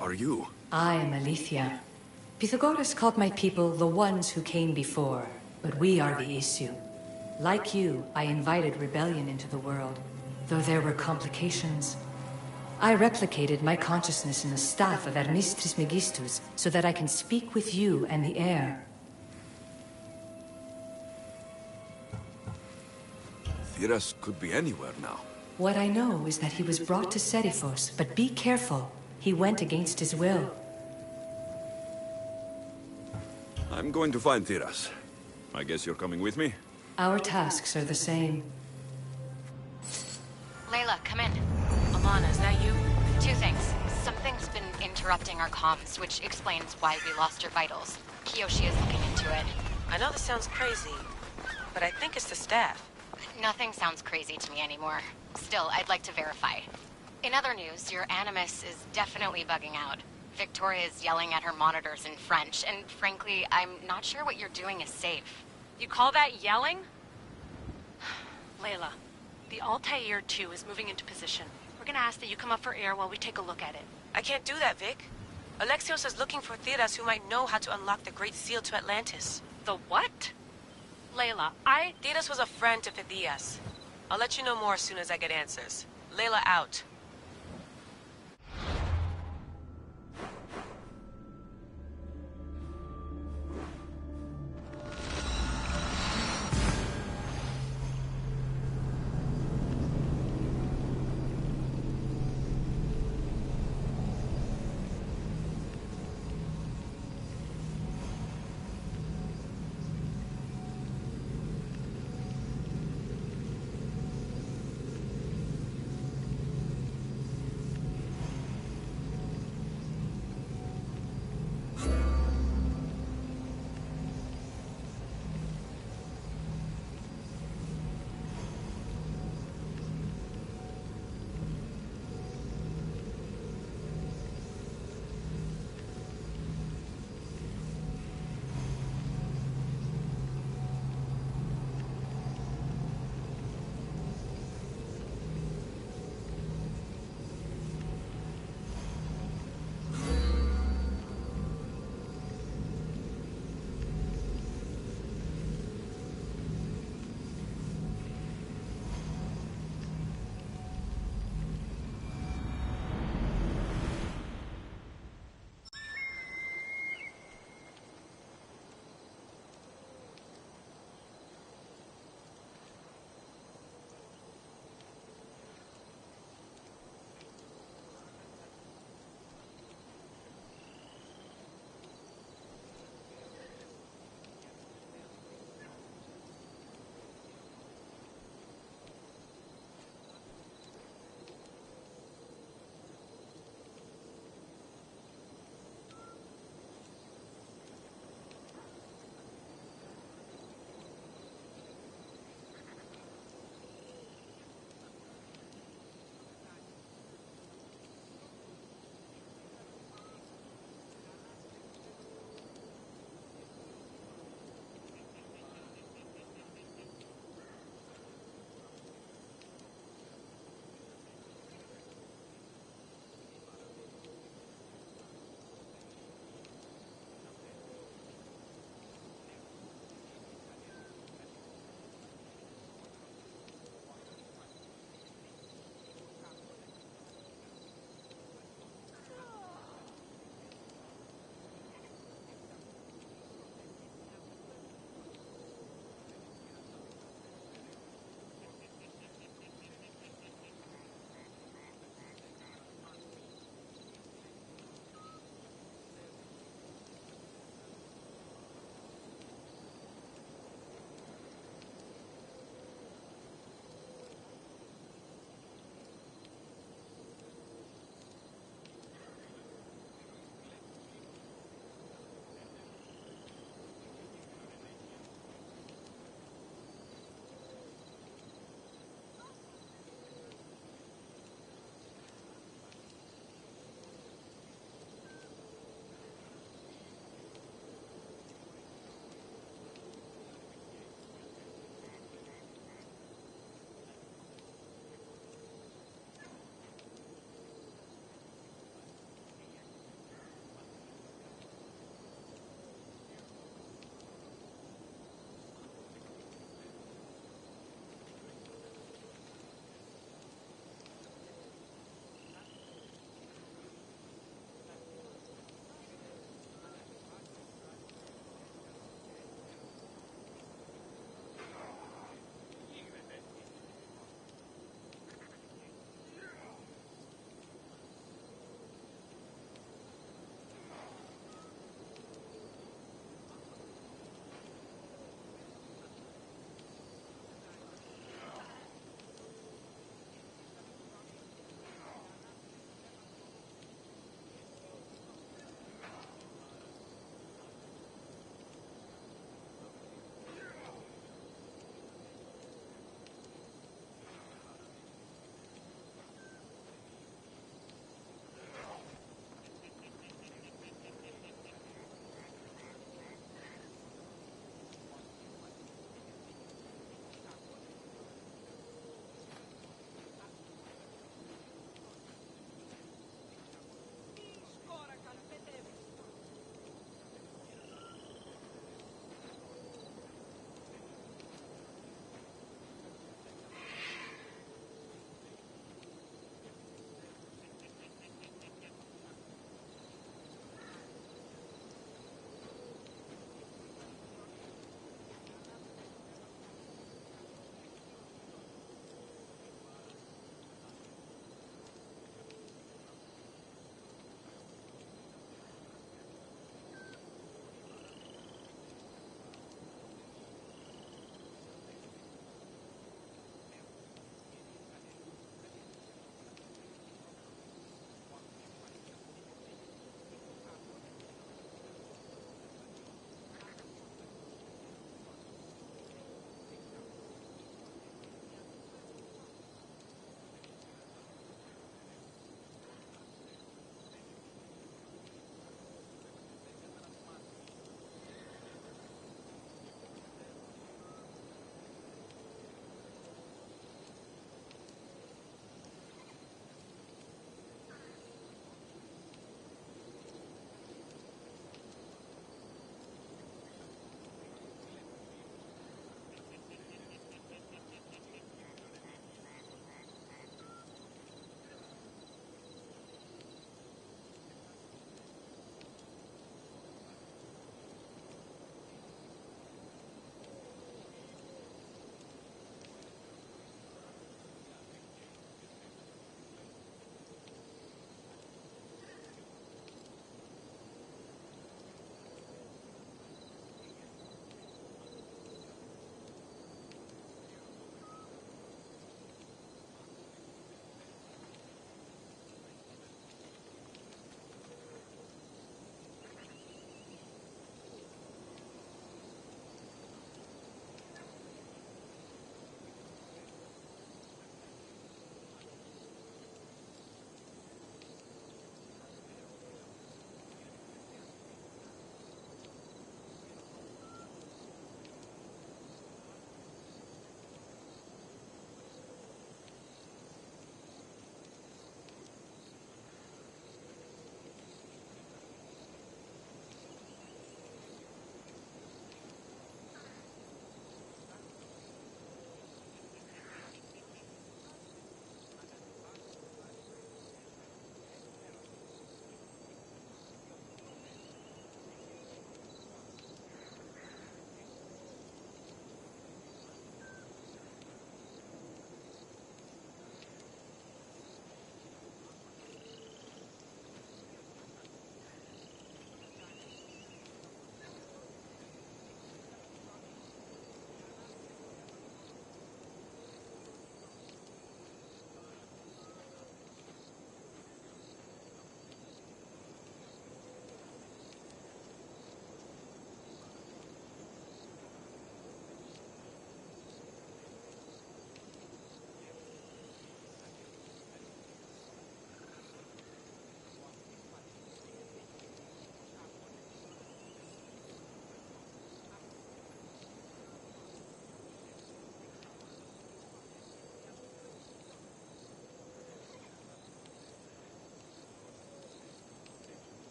are you? I am Aletheia. Pythagoras called my people the ones who came before, but we are the Isu. Like you, I invited rebellion into the world, though there were complications. I replicated my consciousness in the staff of Hermes Trismegistus so that I can speak with you and the Heir. Theras could be anywhere now. What I know is that he was brought to Seriphos, but be careful. He went against his will. I'm going to find Theras. I guess you're coming with me? Our tasks are the same. Layla, come in. Alana, is that you? Two things. Something's been interrupting our comms, which explains why we lost your vitals. Kiyoshi is looking into it. I know this sounds crazy, but I think it's the staff. Nothing sounds crazy to me anymore. Still, I'd like to verify. In other news, your Animus is definitely bugging out. Victoria is yelling at her monitors in French, and frankly, I'm not sure what you're doing is safe. You call that yelling? Layla, the Altair 2 is moving into position. We're gonna ask that you come up for air while we take a look at it. I can't do that, Vic. Alexios is looking for Theras who might know how to unlock the Great Seal to Atlantis. The what? Layla, Theras was a friend to Phidias. I'll let you know more as soon as I get answers. Layla out.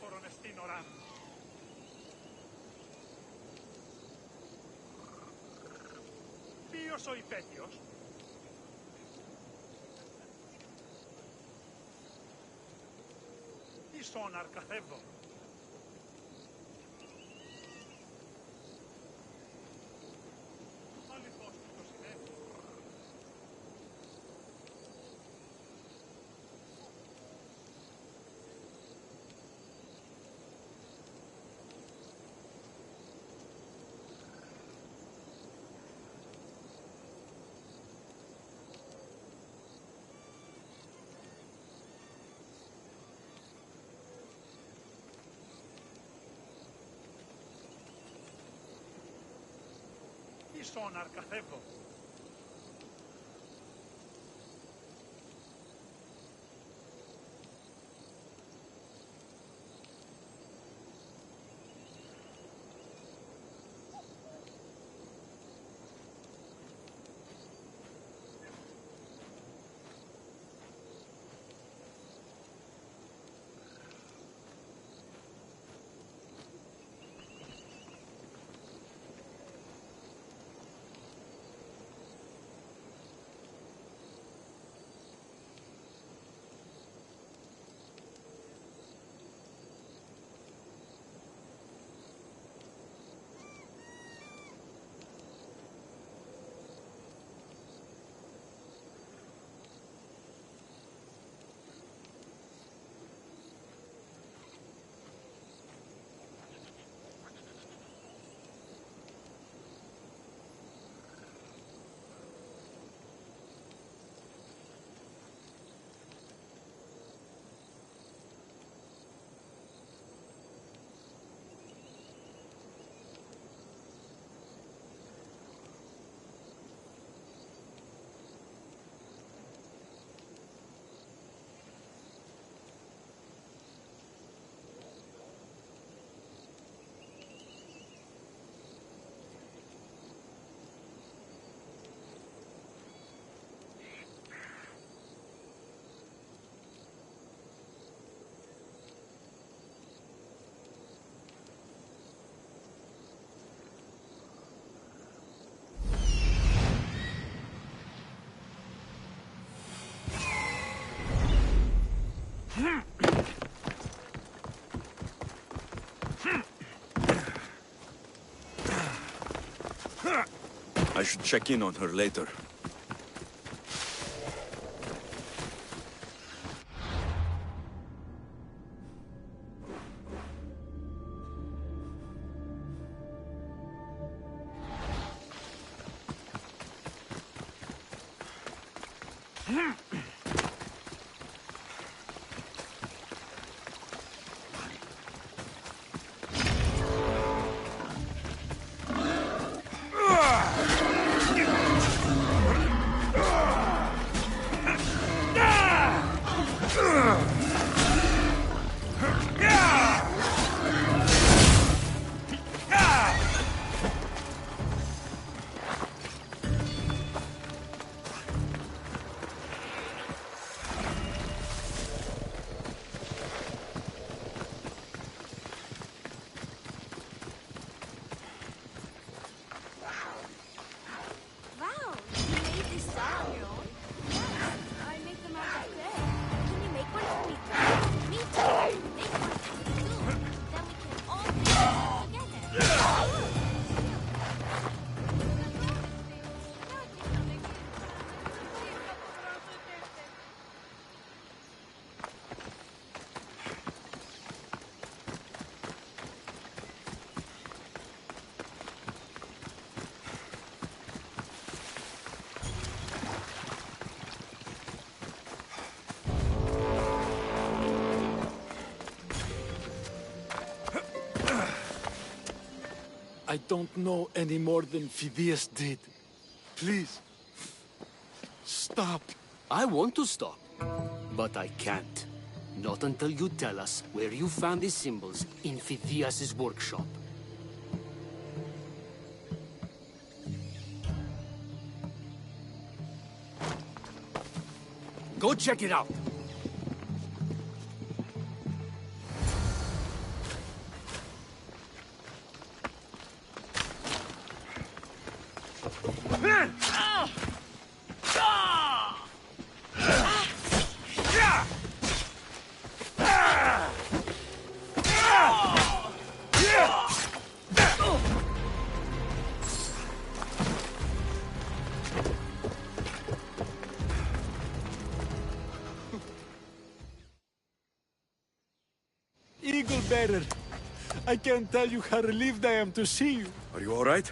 Φόφορον εστίν οράν. Ποιος ο υπέτειος? Ίσον αρκαθεύδο. Αληθώς τι το συνέβη. Ίσον αρκαθεύδο. I should check in on her later. I don't know any more than Phidias did. Please, stop. I want to stop, but I can't. Not until you tell us where you found these symbols in Phidias' workshop. Go check it out. Eagle Bearer, I can't tell you how relieved I am to see you. Are you all right?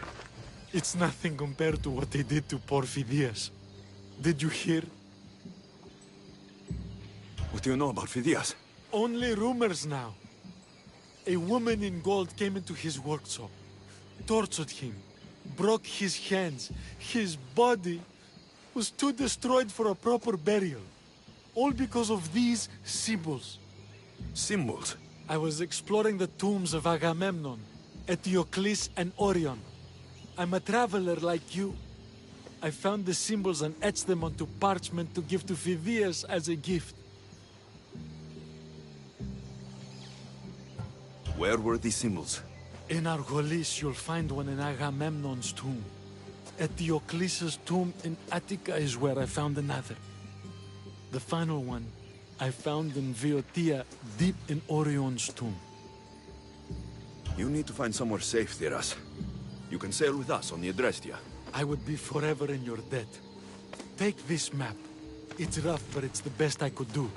It's nothing compared to what they did to poor Phidias. Did you hear? What do you know about Phidias? Only rumors now. A woman in gold came into his workshop, tortured him, broke his hands. His body was too destroyed for a proper burial. All because of these symbols. Symbols? I was exploring the tombs of Agamemnon, Eteocles, and Orion. I'm a traveler like you. I found the symbols and etched them onto parchment to give to Phidias as a gift. Where were these symbols? In Argolis, you'll find one in Agamemnon's tomb. Eteocles' tomb in Attica is where I found another. The final one I found in Viotia, deep in Orion's tomb. You need to find somewhere safe, Theras. You can sail with us on the Adrestia. I would be forever in your debt. Take this map. It's rough, but it's the best I could do.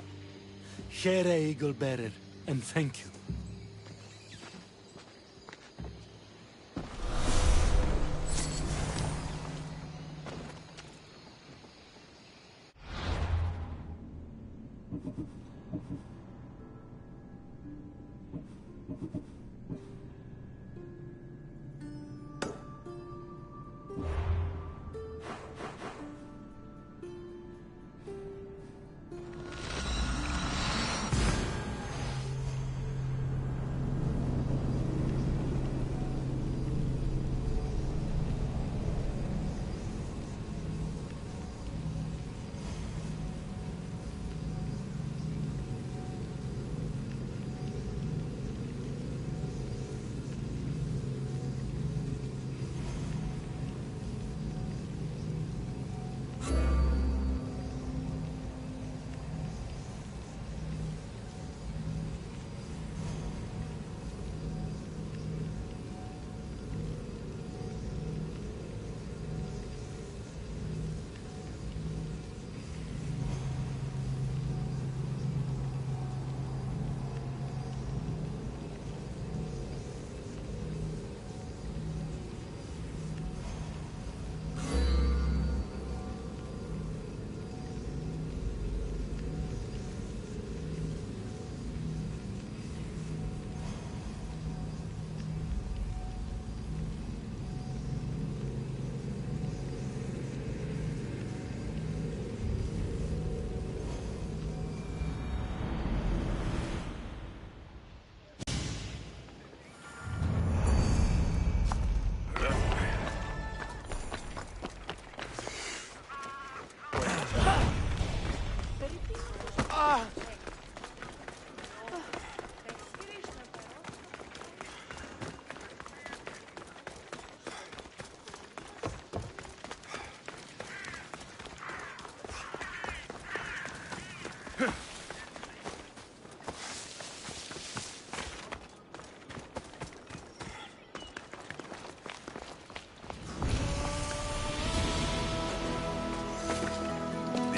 Here, Eagle Bearer, and thank you.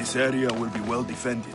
This area will be well defended.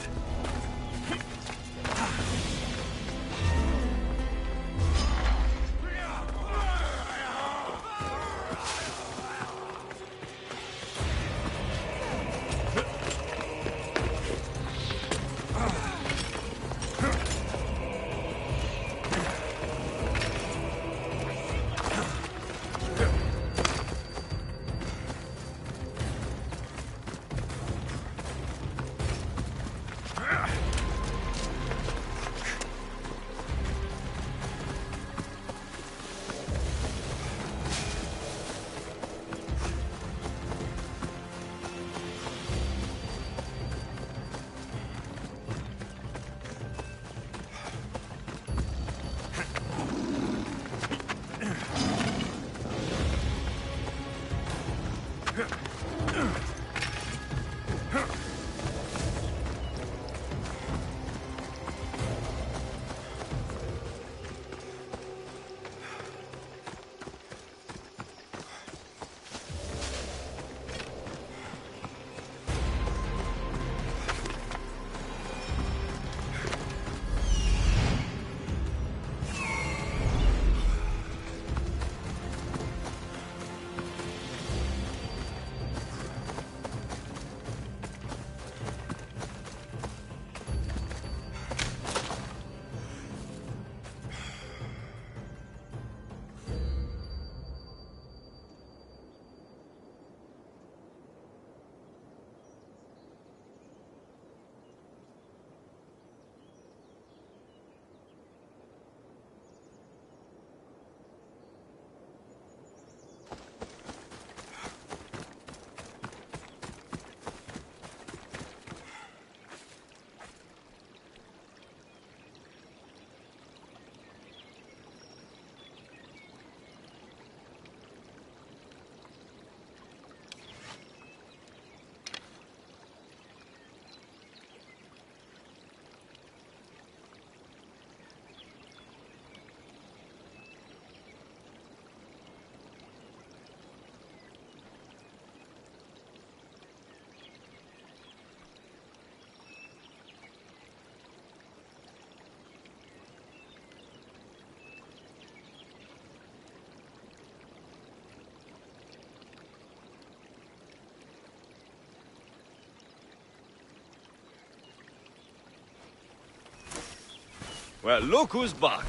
Well, look who's back.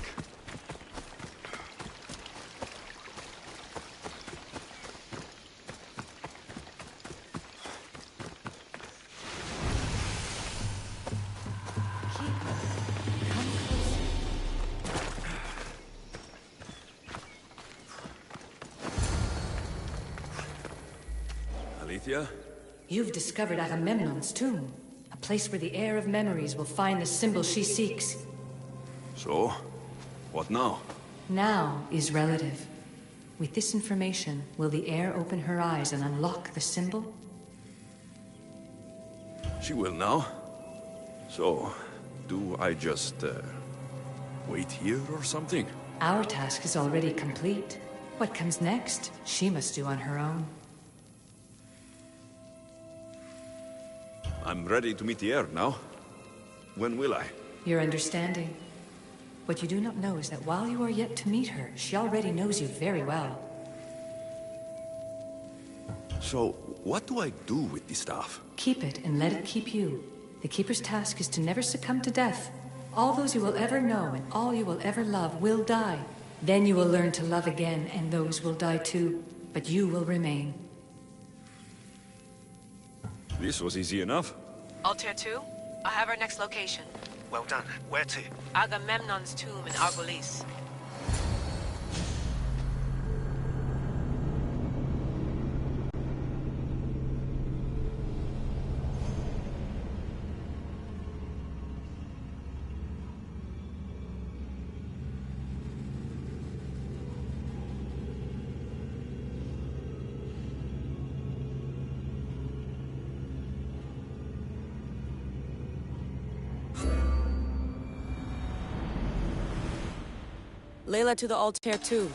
Alethea? You've discovered Agamemnon's tomb, a place where the heir of memories will find the symbol she seeks. So? What now? Now is relative. With this information, will the heir open her eyes and unlock the symbol? She will now. So, do I just, wait here or something? Our task is already complete. What comes next, she must do on her own. I'm ready to meet the heir now. When will I? Your understanding. What you do not know is that while you are yet to meet her, she already knows you very well. So, what do I do with the staff? Keep it and let it keep you. The Keeper's task is to never succumb to death. All those you will ever know and all you will ever love will die. Then you will learn to love again, and those will die too. But you will remain. This was easy enough. Altair 2, I have our next location. Well done. Where to? Agamemnon's tomb in Argolis. Layla to the Altair 2.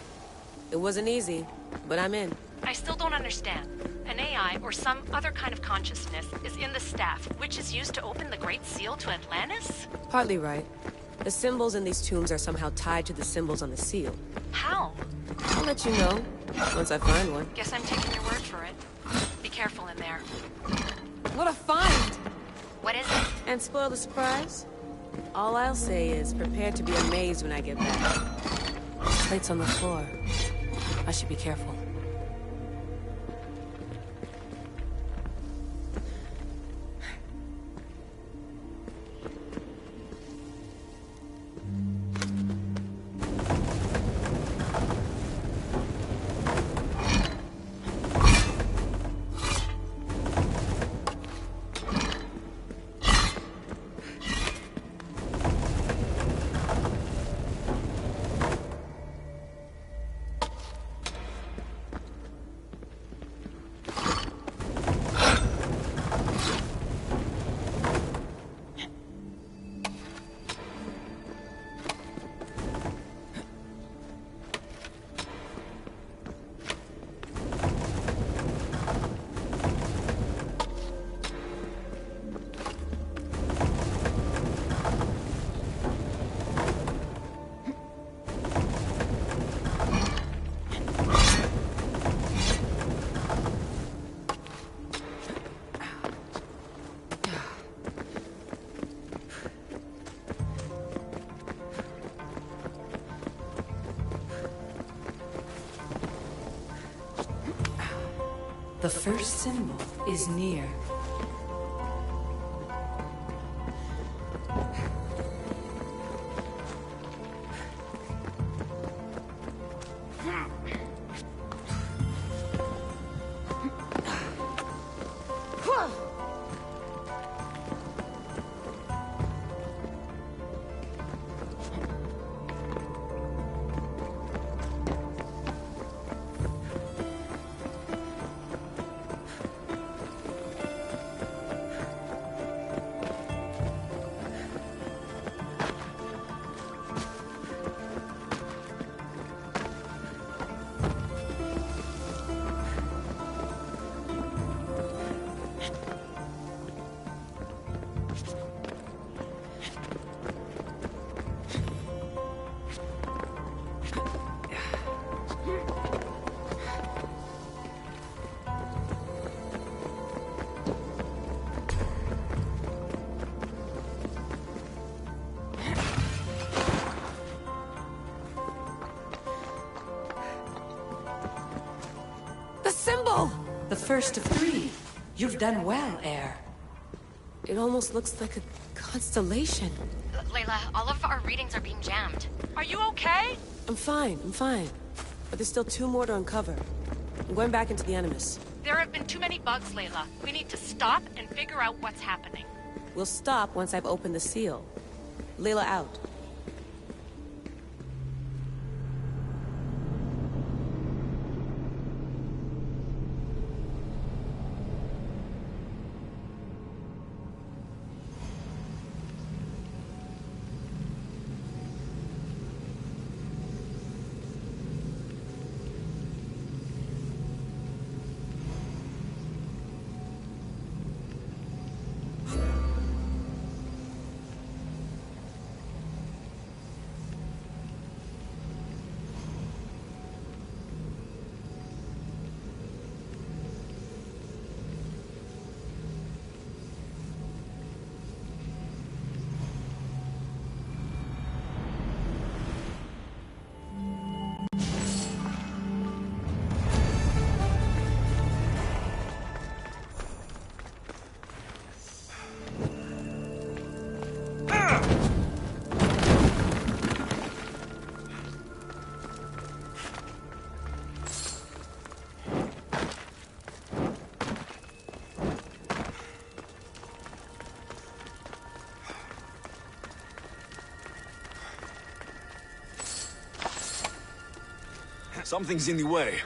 It wasn't easy, but I'm in. I still don't understand. An AI or some other kind of consciousness is in the staff, which is used to open the Great Seal to Atlantis? Partly right. The symbols in these tombs are somehow tied to the symbols on the seal. How? I'll let you know, once I find one. Guess I'm taking your word for it. Be careful in there. What a find! What is it? And spoil the surprise? All I'll say is, prepare to be amazed when I get back. Plates on the floor. I should be careful. The first symbol is near. The first of 3. You've done well, Air. It almost looks like a constellation. Layla, all of our readings are being jammed. Are you okay? I'm fine. But there's still 2 more to uncover. I'm going back into the Animus. There have been too many bugs, Layla. We need to stop and figure out what's happening. We'll stop once I've opened the seal. Layla out. Something's in the way.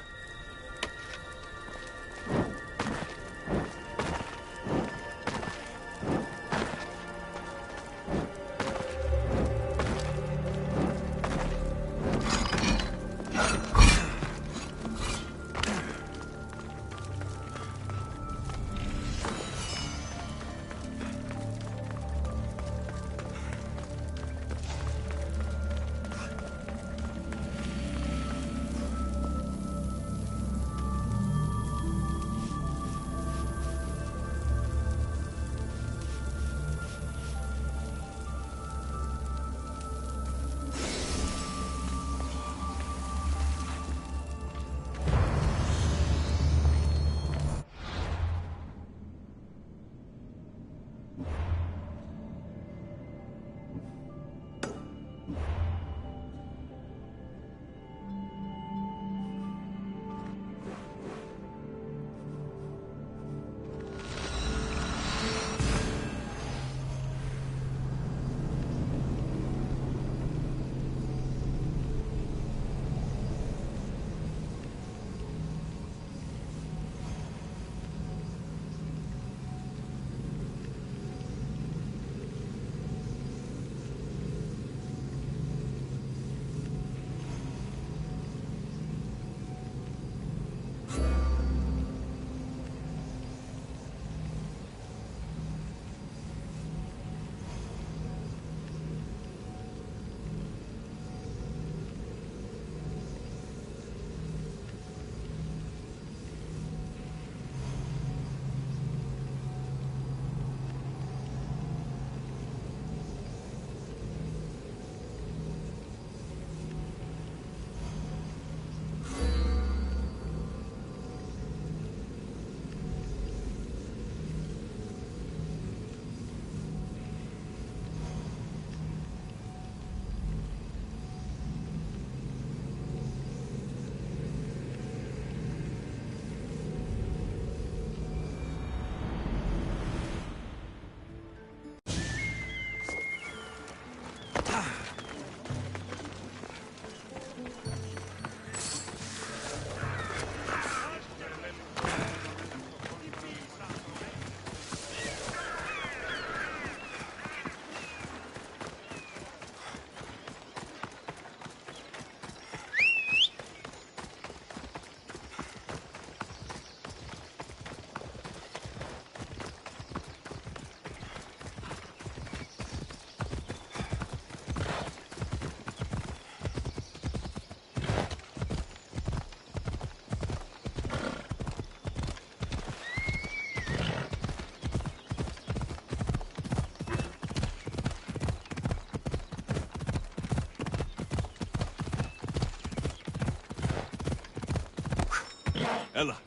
Ella.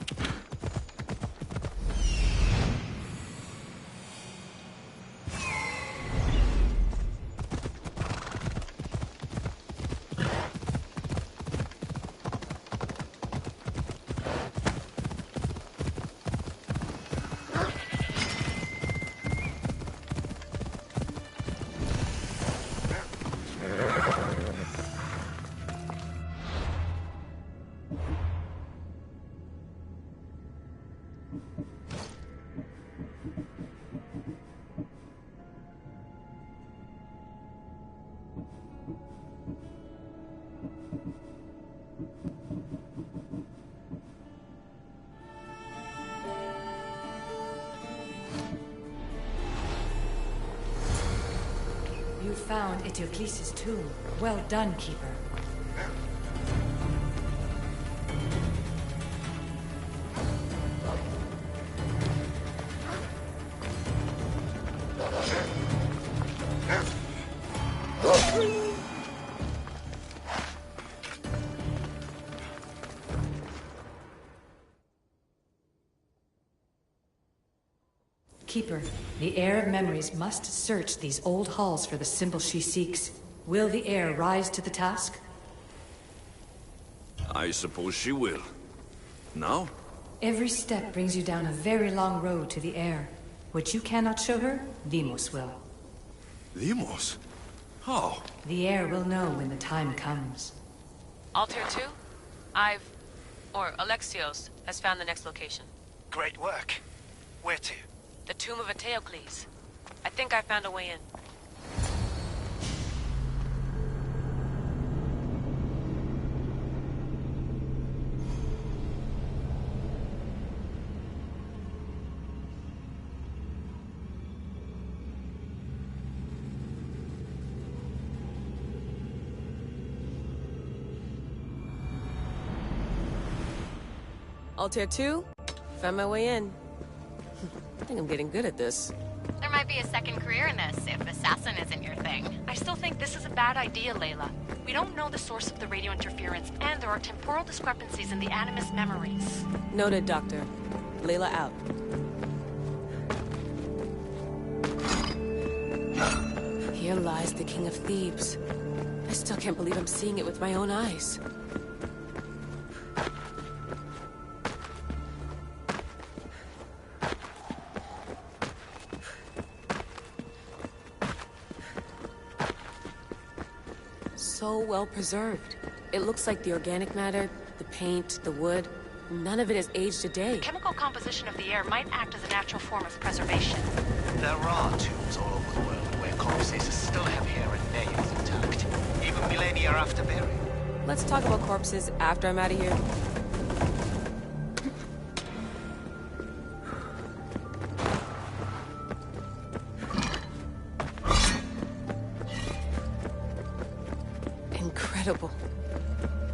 You found Eteocles' tomb. Well done, Keeper. Keeper, the Heir of Memories must search these old halls for the symbol she seeks. Will the Heir rise to the task? I suppose she will. Now? Every step brings you down a very long road to the Heir. What you cannot show her, Deimos will. Deimos? How? The Heir will know when the time comes. Altair 2? Alexios has found the next location. Great work. Where to? The tomb of Eteocles. I think I found a way in. Altair 2? Found my way in. I think I'm getting good at this. There might be a second career in this, if assassin isn't your thing. I still think this is a bad idea, Layla. We don't know the source of the radio interference, and there are temporal discrepancies in the Animus memories. Noted, Doctor. Layla out. Here lies the King of Thebes. I still can't believe I'm seeing it with my own eyes. So well preserved. It looks like the organic matter, the paint, the wood, none of it has aged a day. The chemical composition of the air might act as a natural form of preservation. There are tombs all over the world where corpses still have hair and nails intact, even millennia after burial. Let's talk about corpses after I'm out of here. Incredible.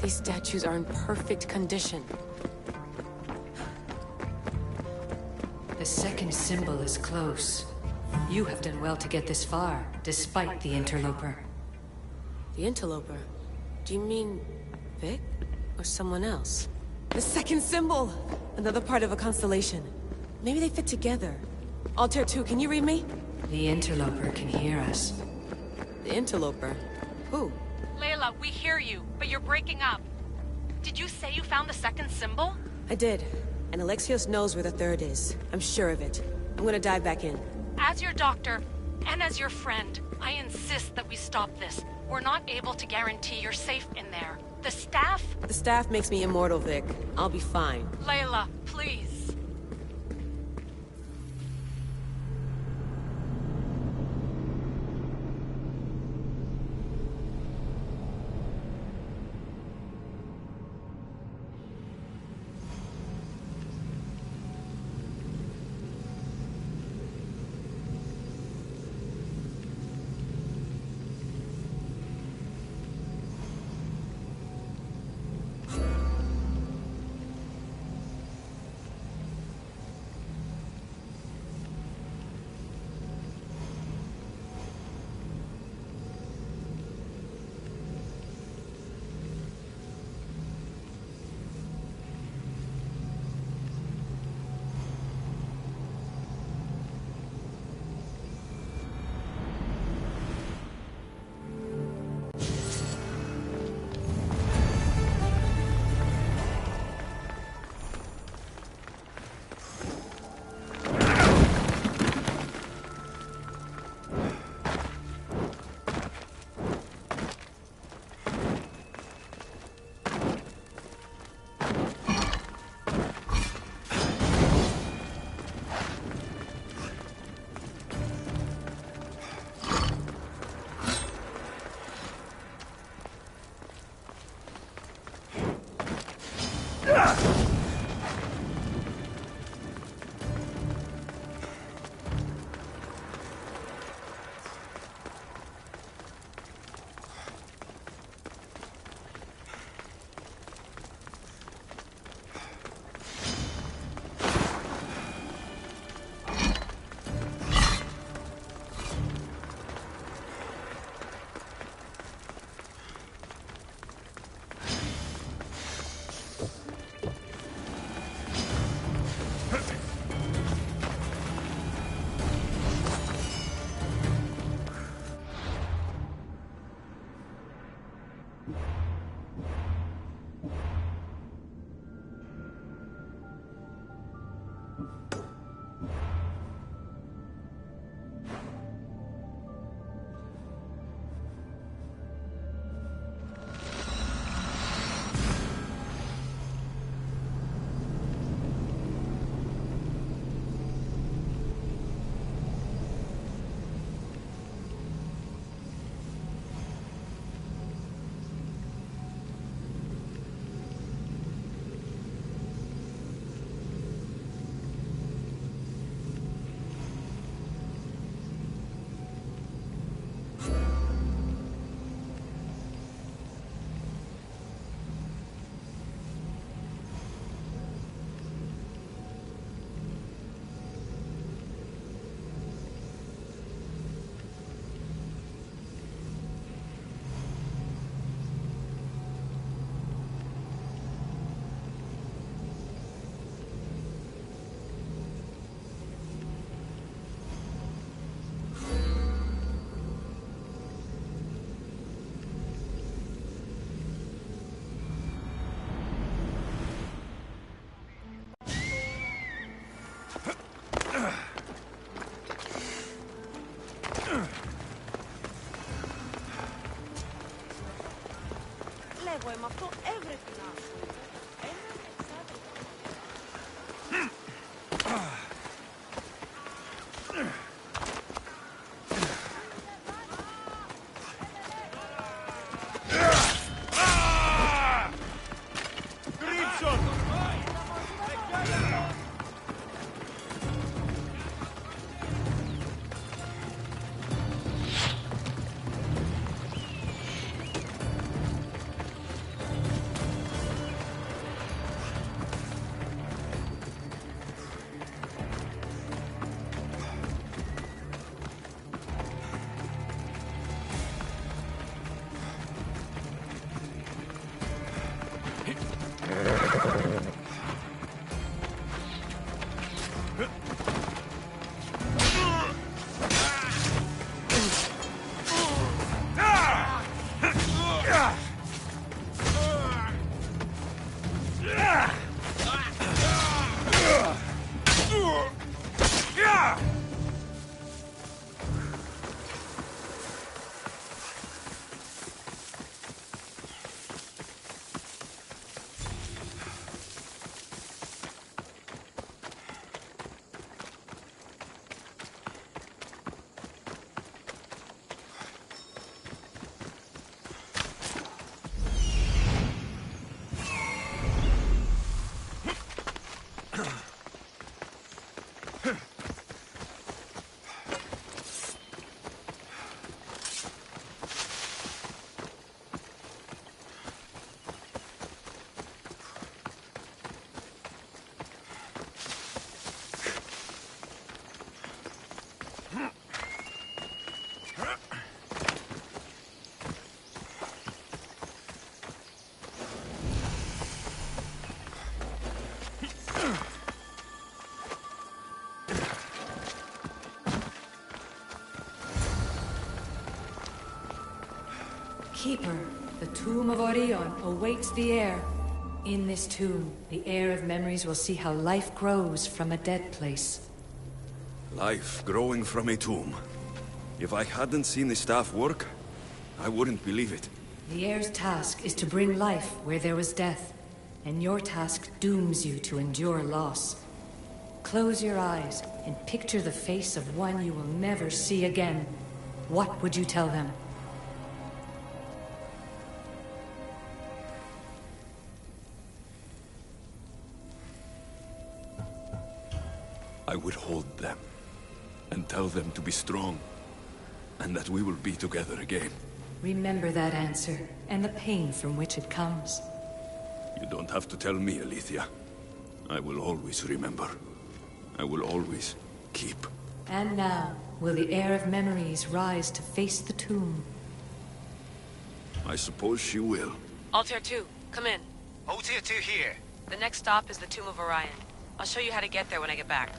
These statues are in perfect condition. The second symbol is close. You have done well to get this far, despite the interloper. The interloper? Do you mean Vic? Or someone else? The second symbol! Another part of a constellation. Maybe they fit together. Altair 2, can you read me? The interloper can hear us. The interloper? Who? Layla, we hear you, but you're breaking up. Did you say you found the second symbol? I did. And Alexios knows where the third is. I'm sure of it. I'm gonna dive back in. As your doctor, and as your friend, I insist that we stop this. We're not able to guarantee you're safe in there. The staff? The staff makes me immortal, Vic. I'll be fine. Layla, please. Keeper, the tomb of Orion awaits the heir. In this tomb, the heir of memories will see how life grows from a dead place. Life growing from a tomb. If I hadn't seen the staff work, I wouldn't believe it. The heir's task is to bring life where there was death, and your task dooms you to endure loss. Close your eyes and picture the face of one you will never see again. What would you tell them? I would hold them, and tell them to be strong, and that we will be together again. Remember that answer, and the pain from which it comes. You don't have to tell me, Aletheia. I will always remember. I will always keep. And now, will the heir of memories rise to face the tomb? I suppose she will. Altair 2, come in. Altair 2 here. The next stop is the Tomb of Orion. I'll show you how to get there when I get back.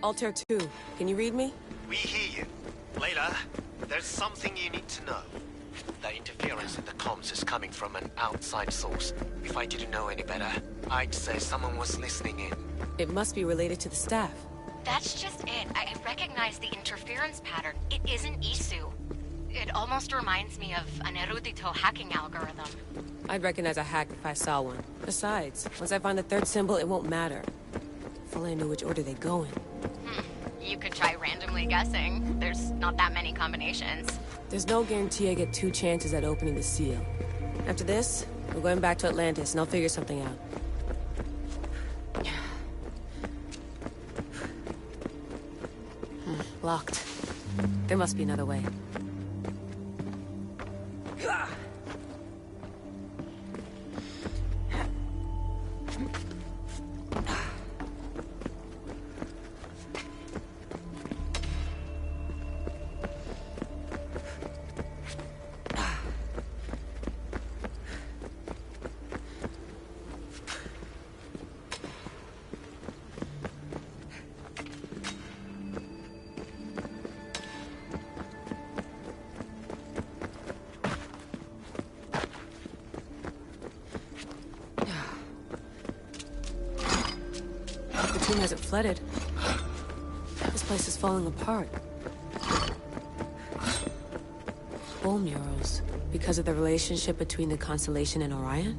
Altair 2, can you read me? We hear you. Layla, there's something you need to know. The interference in the comms is coming from an outside source. If I didn't know any better, I'd say someone was listening in. It must be related to the staff. That's just it. I recognize the interference pattern. It isn't Isu. It almost reminds me of an Erudito hacking algorithm. I'd recognize a hack if I saw one. Besides, once I find the third symbol, it won't matter. If only I knew which order they go in. You could try randomly guessing. There's not that many combinations. There's no guarantee I get 2 chances at opening the seal. After this, we're going back to Atlantis and I'll figure something out. Locked. There must be another way. The tomb hasn't flooded. This place is falling apart. Bone murals. Because of the relationship between the constellation and Orion?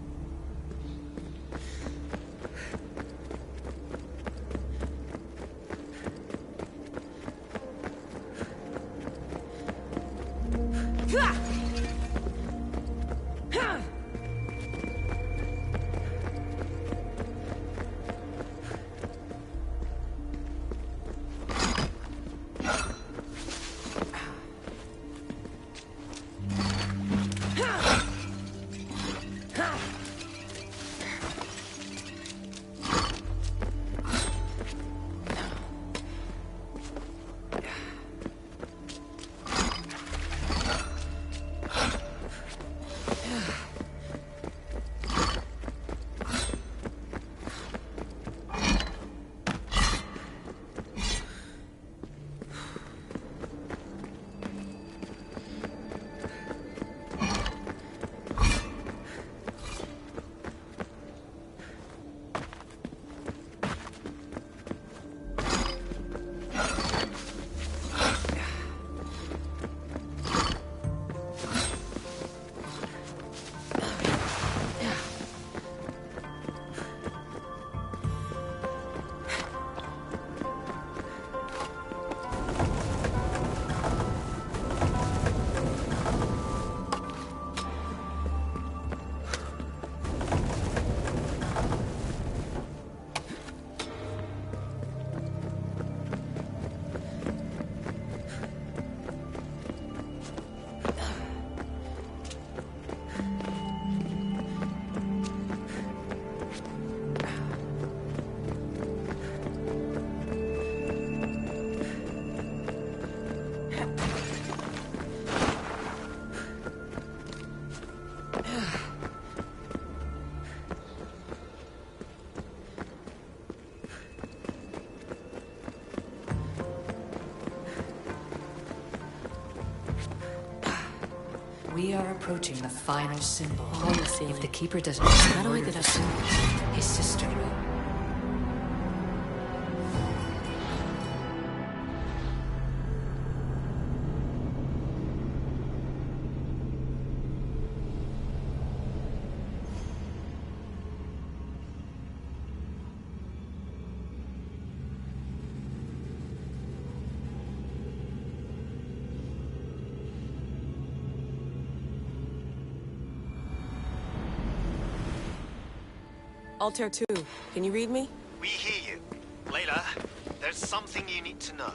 We are approaching the final symbol. Hold the ceiling. If the Keeper doesn't know the How do I order get of up the there? symbol, his sister will. Altair 2, can you read me? We hear you. Layla, there's something you need to know.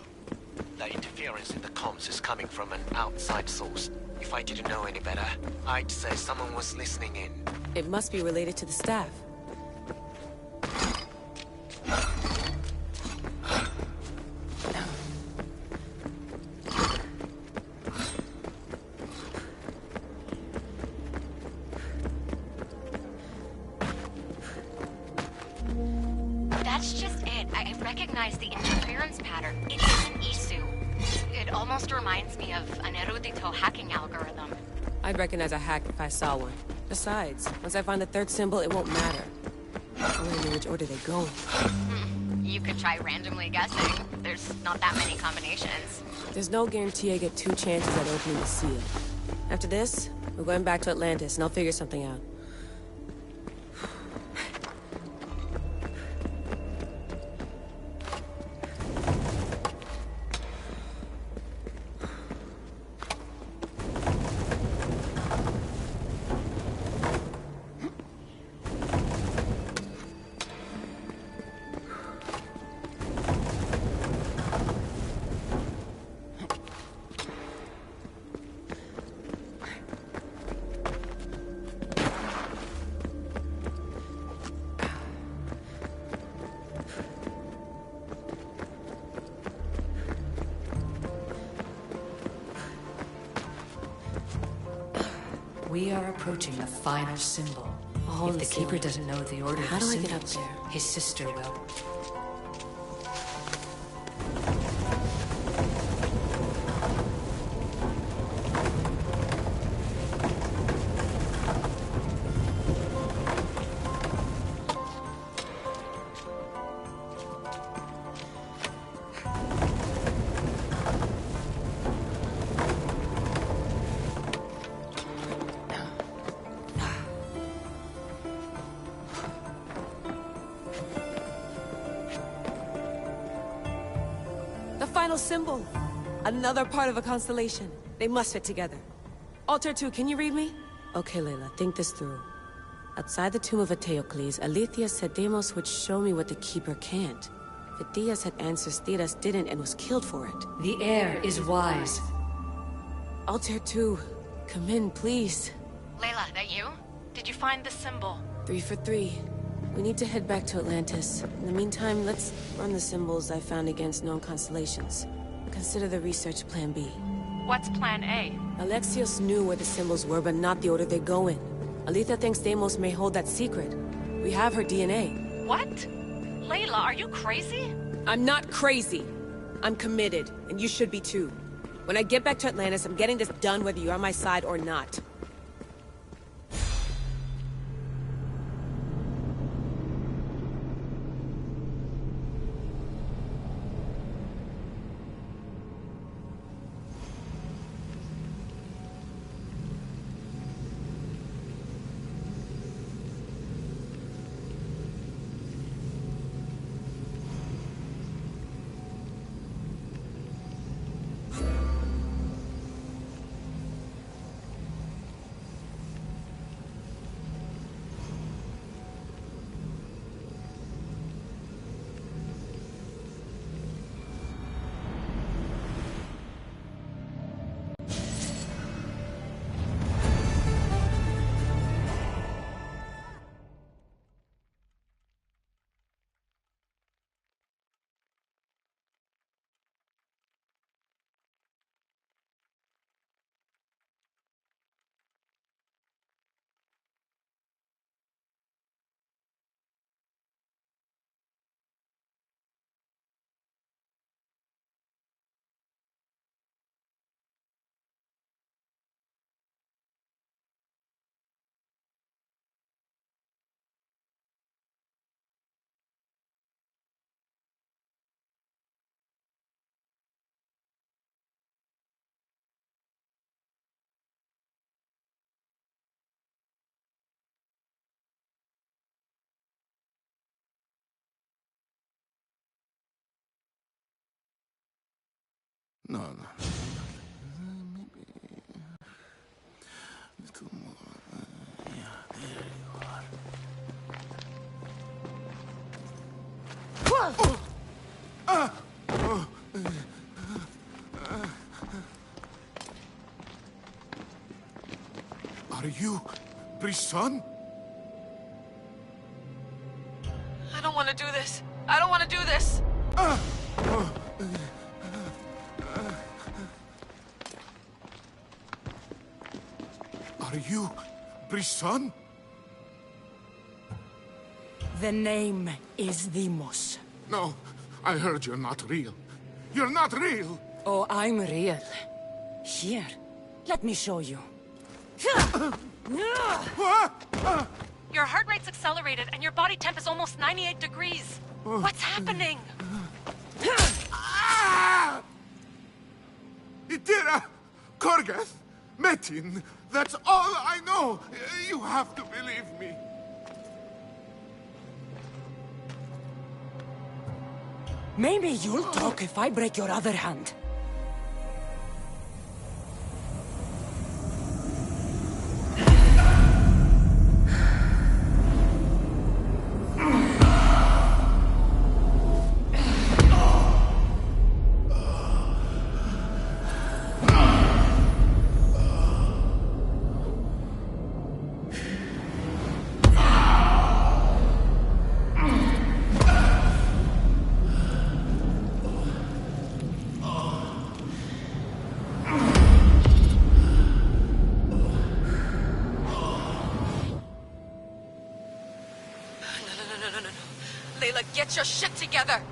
The interference in the comms is coming from an outside source. If I didn't know any better, I'd say someone was listening in. It must be related to the staff. That's just it. I recognize the interference pattern. It isn't Isu. It almost reminds me of an Erudito hacking algorithm. I'd recognize a hack if I saw one. Besides, once I find the third symbol, it won't matter. I want to know which order they go in. You could try randomly guessing. There's not that many combinations. There's no guarantee I get 2 chances at opening the seal. After this, we're going back to Atlantis, and I'll figure something out. We are approaching the final symbol. Hold If the the Keeper ceiling. doesn't know the order How of the do I get up symbols, there? his sister will. The final symbol! Another part of a constellation. They must fit together. Altair 2, can you read me? Okay, Layla, think this through. Outside the tomb of Eteocles, Alethea said Deimos would show me what the Keeper can't. Phidias had answers Theras didn't and was killed for it. The air is wise. Altair 2, come in, please. Layla, that you? Did you find the symbol? 3 for 3. We need to head back to Atlantis. In the meantime, let's run the symbols I found against known constellations. Consider the research plan B. What's plan A? Alexios knew where the symbols were, but not the order they go in. Alethea thinks Deimos may hold that secret. We have her DNA. What? Layla, are you crazy? I'm not crazy. I'm committed, and you should be too. When I get back to Atlantis, I'm getting this done whether you're on my side or not. No, no. Maybe a little more. Yeah, there you are. Are you Brisson? I don't want to do this. I don't want to do this. Are you Brisson? The name is Deimos. No, I heard you're not real. You're not real! Oh, I'm real. Here, let me show you. Your heart rate's accelerated and your body temp is almost 98 degrees. What's happening? Itira! Korgath! Metin! That's all I know! You have to believe me. Maybe you'll talk if I break your other hand. Layla, get your shit together!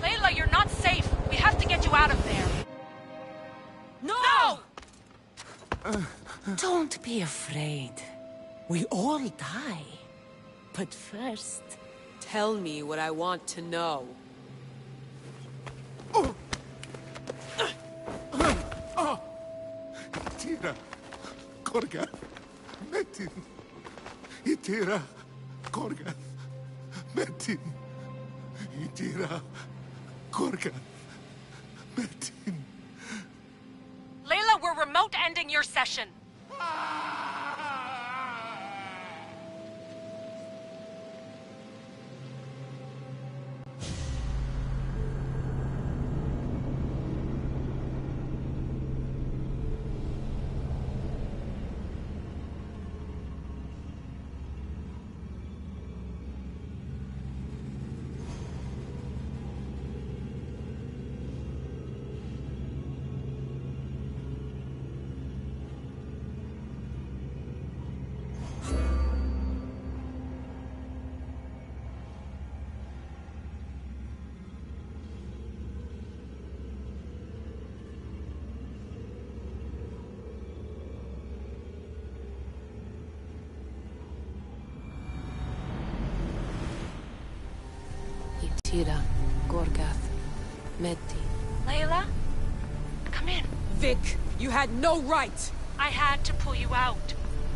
Layla, you're not safe. We have to get you out of there. No! Don't be afraid. We all die. But first... Tell me what I want to know. Itira! Korgath! Metin! Itira! Korgath! Metin! Itira! Korgath! Metin! Layla, we're remote ending your session. Itira, Korgath, Metin. Layla? Come in. Vic, you had no right! I had to pull you out.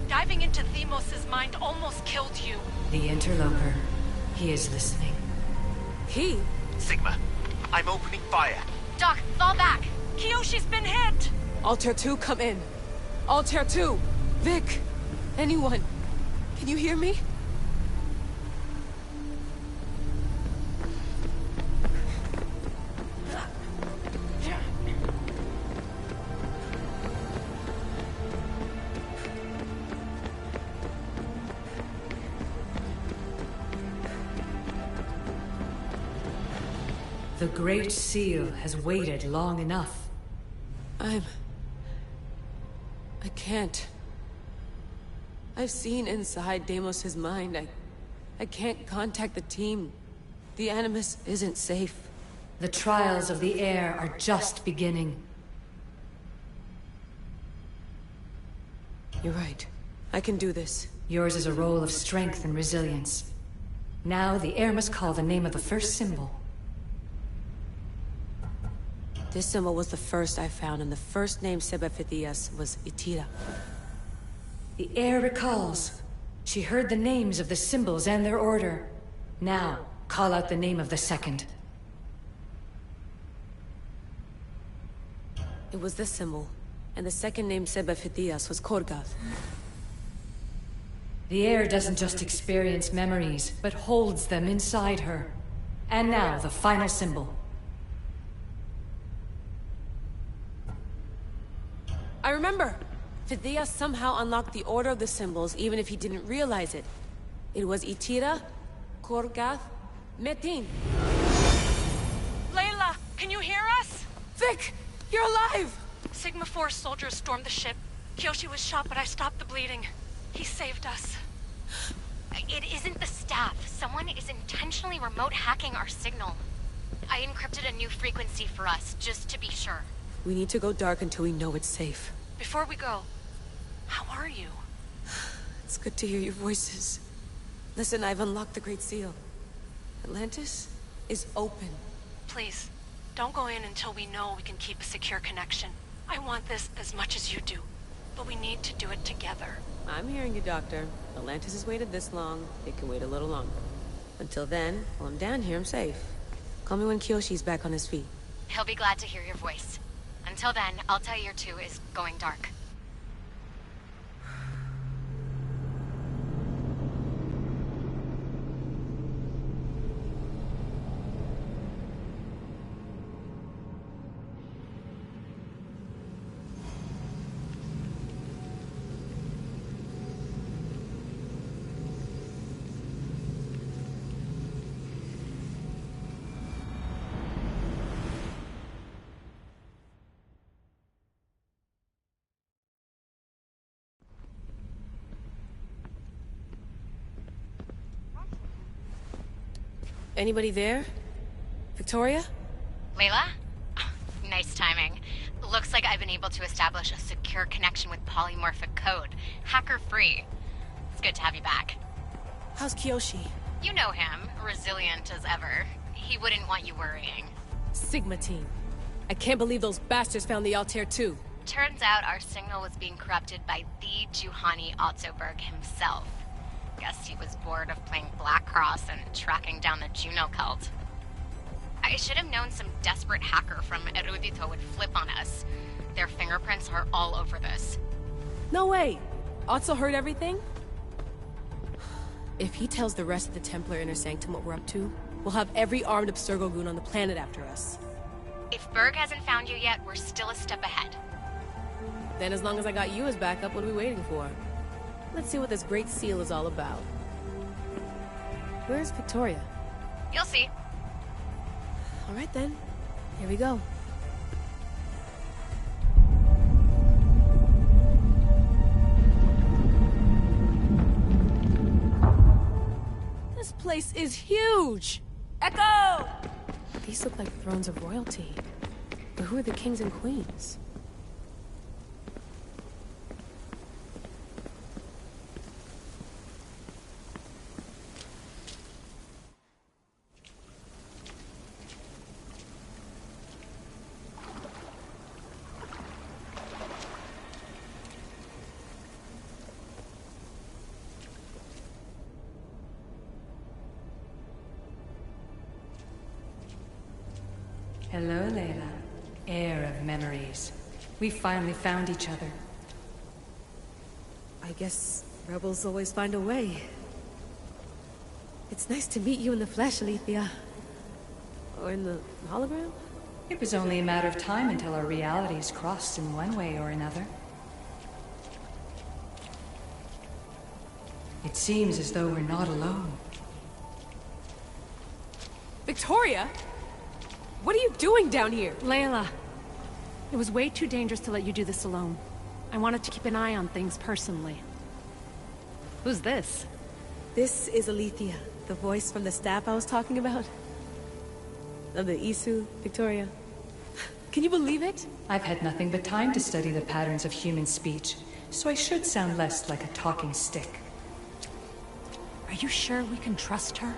Diving into Deimos' mind almost killed you. The interloper. He is listening. He? Sigma, I'm opening fire. Doc, fall back. Kiyoshi's been hit. Altair 2, come in. Altair 2! Vic! Anyone? Can you hear me? The Great Seal has waited long enough. I can't. I've seen inside Deimos' mind. I can't contact the team. The Animus isn't safe. The trials of the air are just beginning. You're right. I can do this. Yours is a role of strength and resilience. Now the air must call the name of the first symbol. This symbol was the first I found, and the first name Sebefithias was Itira. The air recalls. She heard the names of the symbols and their order. Now, call out the name of the second. It was this symbol. And the second name said by Phidias was Korgath. The heir doesn't just experience memories, but holds them inside her. And now, the final symbol. I remember! Phidias somehow unlocked the order of the symbols, even if he didn't realize it. It was Itira, Korgath, Metin. Layla, can you hear us? Vic! You're alive! Sigma 4 soldiers stormed the ship. Kyoshi was shot, but I stopped the bleeding. He saved us. It isn't the staff. Someone is intentionally remote hacking our signal. I encrypted a new frequency for us, just to be sure. We need to go dark until we know it's safe. Before we go, how are you? It's good to hear your voices. Listen, I've unlocked the Great Seal. Atlantis is open. Please, don't go in until we know we can keep a secure connection. I want this as much as you do, but we need to do it together. I'm hearing you, Doctor. Atlantis has waited this long. It can wait a little longer. Until then, while I'm down here, I'm safe. Call me when Kyoshi's back on his feet. He'll be glad to hear your voice. Until then, Altair 2 is going dark. Anybody there? Victoria? Layla? Nice timing. Looks like I've been able to establish a secure connection with polymorphic code. Hacker-free. It's good to have you back. How's Kyoshi? You know him. Resilient as ever. He wouldn't want you worrying. Sigma team. I can't believe those bastards found the Altair 2. Turns out our signal was being corrupted by the Juhani Otzoberg himself. Guess he was bored of playing Black Cross and tracking down the Juno cult. I should have known some desperate hacker from Erudito would flip on us. Their fingerprints are all over this. No way! Otso heard everything? If he tells the rest of the Templar Inner Sanctum what we're up to, we'll have every armed Abstergo goon on the planet after us. If Berg hasn't found you yet, we're still a step ahead. Then as long as I got you as backup, what are we waiting for? Let's see what this Great Seal is all about. Where's Victoria? You'll see. All right then. Here we go. This place is huge! Echo! These look like thrones of royalty. But who are the kings and queens? Hello, Layla. Heir of memories. We finally found each other. I guess rebels always find a way. It's nice to meet you in the flesh, Alethea. Or in the hologram? It was only a matter of time until our realities crossed in one way or another. It seems as though we're not alone. Victoria? What are you doing down here? Layla, it was way too dangerous to let you do this alone. I wanted to keep an eye on things personally. Who's this? This is Alethea, the voice from the staff I was talking about. Of the Isu, Victoria. Can you believe it? I've had nothing but time to study the patterns of human speech, so I should sound less like a talking stick. Are you sure we can trust her?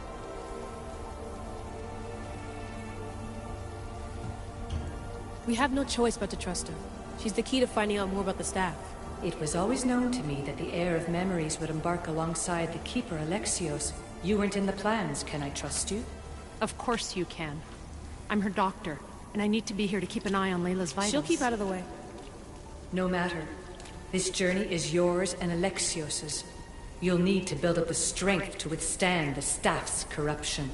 We have no choice but to trust her. She's the key to finding out more about the staff. It was always known to me that the heir of memories would embark alongside the Keeper Alexios. You weren't in the plans. Can I trust you? Of course you can. I'm her doctor. and I need to be here to keep an eye on Layla's vitals. She'll keep out of the way. No matter. This journey is yours and Alexios's. You'll need to build up the strength to withstand the staff's corruption.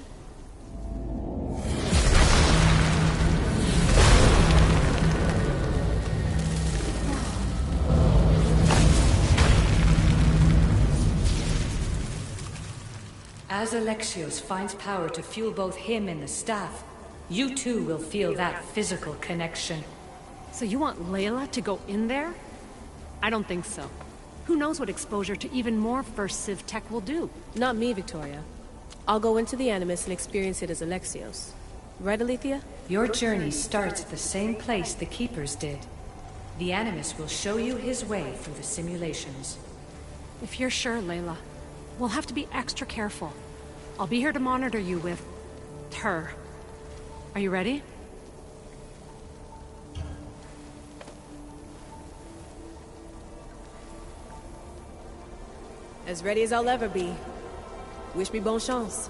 As Alexios finds power to fuel both him and the staff, you too will feel that physical connection. So you want Layla to go in there? I don't think so. Who knows what exposure to even more First Civ tech will do? Not me, Victoria. I'll go into the Animus and experience it as Alexios. Right, Alethea? Your journey starts at the same place the Keepers did. The Animus will show you his way through the simulations. If you're sure, Layla, we'll have to be extra careful. I'll be here to monitor you with... her. Are you ready? As ready as I'll ever be. Wish me bonne chance.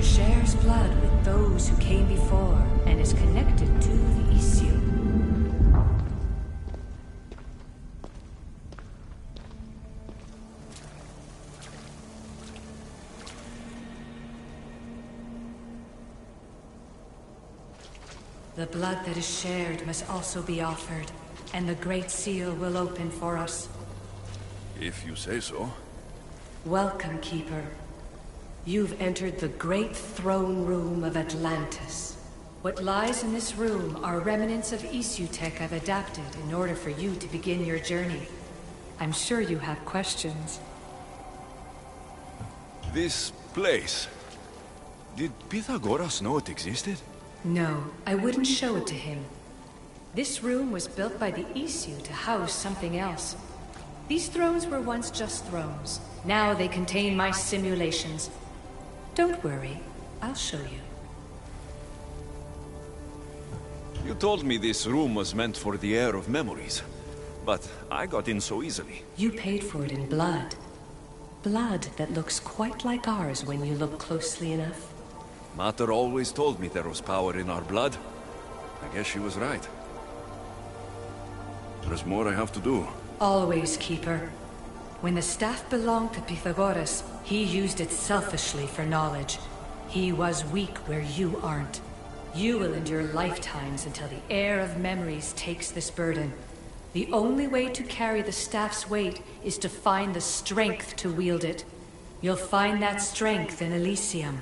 Shares blood with those who came before and is connected to the issue. The blood that is shared must also be offered, and the Great Seal will open for us. If you say so. Welcome, Keeper. You've entered the great throne room of Atlantis. What lies in this room are remnants of Isu tech I've adapted in order for you to begin your journey. I'm sure you have questions. This place... Did Pythagoras know it existed? No, I wouldn't show it to him. This room was built by the Isu to house something else. These thrones were once just thrones. Now they contain my simulations. Don't worry, I'll show you. You told me this room was meant for the heir of memories, but I got in so easily. You paid for it in blood. Blood that looks quite like ours when you look closely enough. Mater always told me there was power in our blood. I guess she was right. There's more I have to do. Always, Keeper. When the staff belonged to Pythagoras, he used it selfishly for knowledge. He was weak where you aren't. You will endure lifetimes until the heir of memories takes this burden. The only way to carry the staff's weight is to find the strength to wield it. You'll find that strength in Elysium.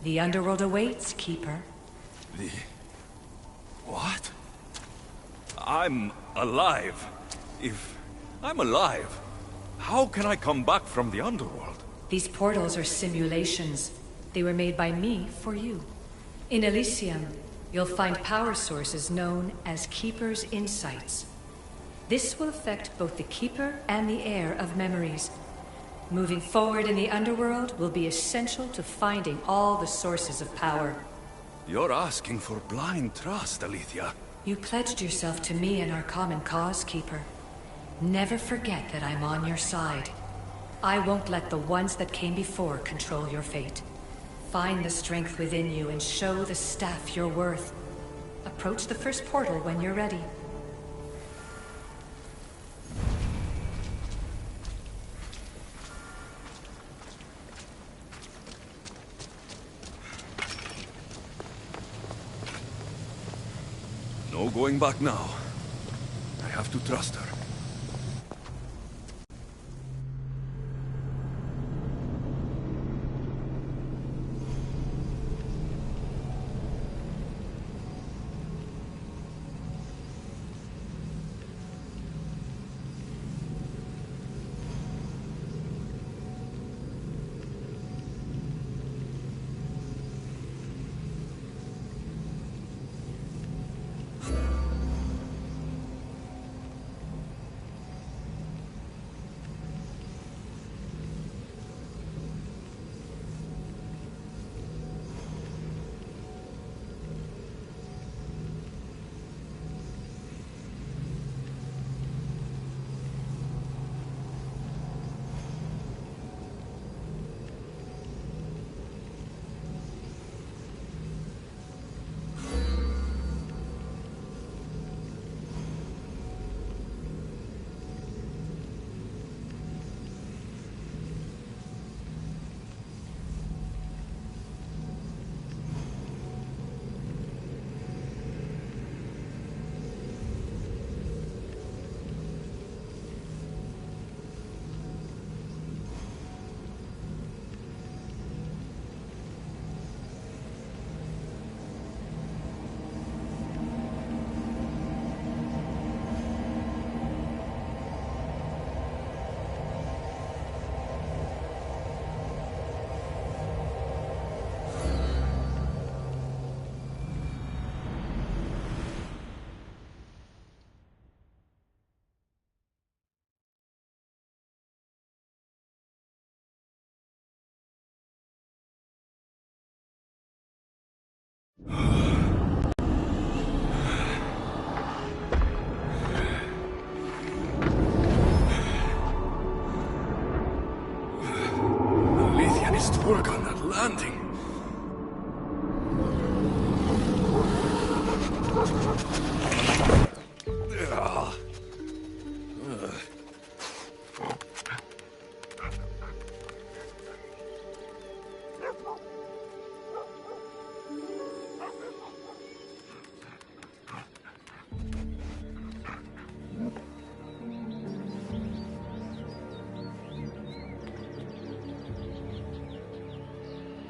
The underworld awaits, Keeper. The... what? I'm alive. If I'm alive, how can I come back from the underworld? These portals are simulations. They were made by me for you. In Elysium, you'll find power sources known as Keeper's Insights. This will affect both the Keeper and the heir of memories. Moving forward in the underworld will be essential to finding all the sources of power. You're asking for blind trust, Alethea. You pledged yourself to me and our common cause, Keeper. Never forget that I'm on your side. I won't let the ones that came before control your fate. Find the strength within you and show the staff your worth. Approach the first portal when you're ready. No going back now. I have to trust her.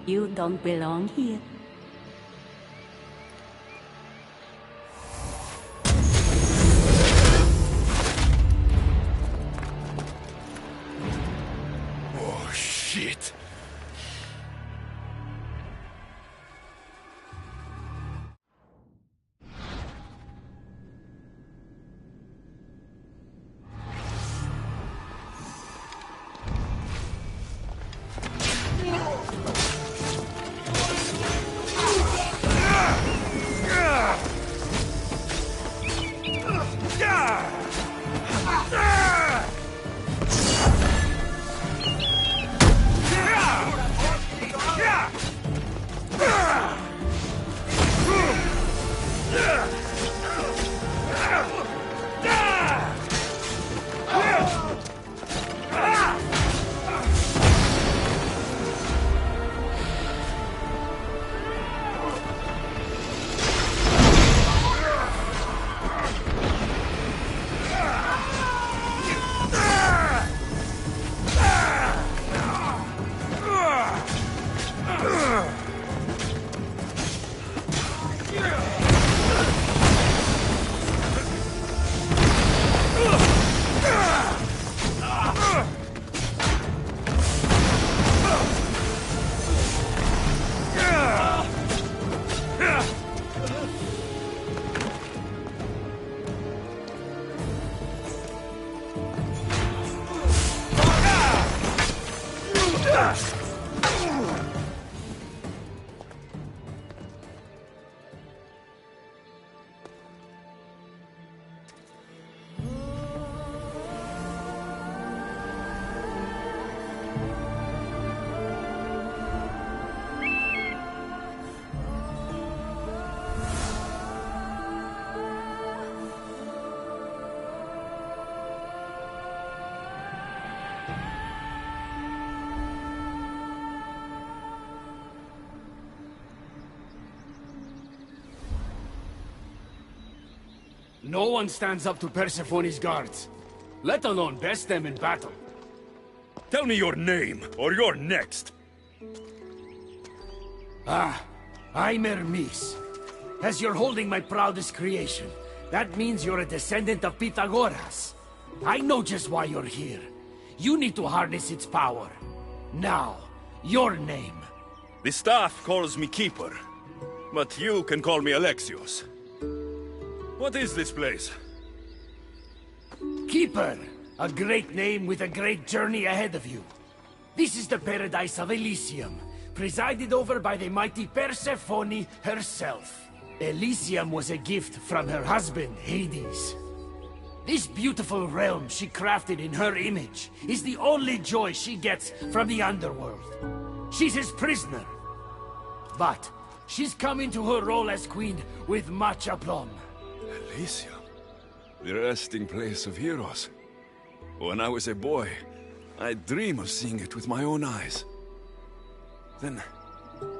You don't belong here. Oh, shit. No one stands up to Persephone's guards, let alone best them in battle. Tell me your name, or you're next. I'm Hermes. As you're holding my proudest creation, that means you're a descendant of Pythagoras. I know just why you're here. You need to harness its power. Now, your name. The staff calls me Keeper, but you can call me Alexios. What is this place? Keeper, a great name with a great journey ahead of you. This is the paradise of Elysium, presided over by the mighty Persephone herself. Elysium was a gift from her husband, Hades. This beautiful realm she crafted in her image is the only joy she gets from the underworld. She's his prisoner. But she's come into her role as queen with much aplomb. Elysium, the resting place of heroes. When I was a boy, I'd dream of seeing it with my own eyes. Then,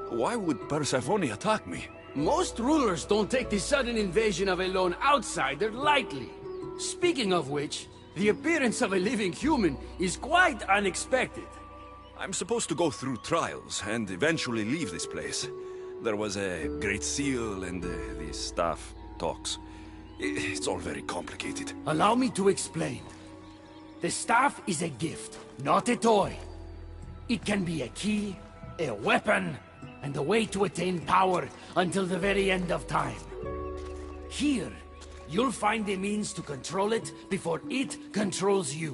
why would Persephone attack me? Most rulers don't take the sudden invasion of a lone outsider lightly. Speaking of which, the appearance of a living human is quite unexpected. I'm supposed to go through trials and eventually leave this place. There was a great seal and the staff talks. It's all very complicated. Allow me to explain. The staff is a gift, not a toy. It can be a key, a weapon, and a way to attain power until the very end of time. Here, you'll find a means to control it before it controls you.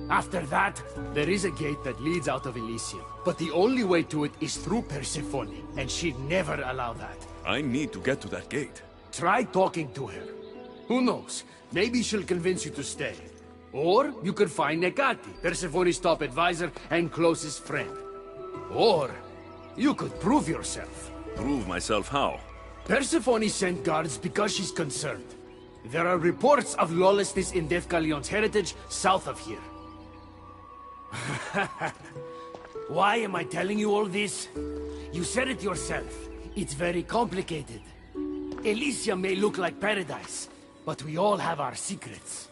After that, there is a gate that leads out of Elysium. But the only way to it is through Persephone, and she'd never allow that. I need to get to that gate. Try talking to her. Who knows? Maybe she'll convince you to stay. Or you could find Nekati, Persephone's top advisor and closest friend. Or you could prove yourself. Prove myself how? Persephone sent guards because she's concerned. There are reports of lawlessness in Deathgalion's heritage south of here. Why am I telling you all this? You said it yourself. It's very complicated. Elysium may look like paradise, but we all have our secrets.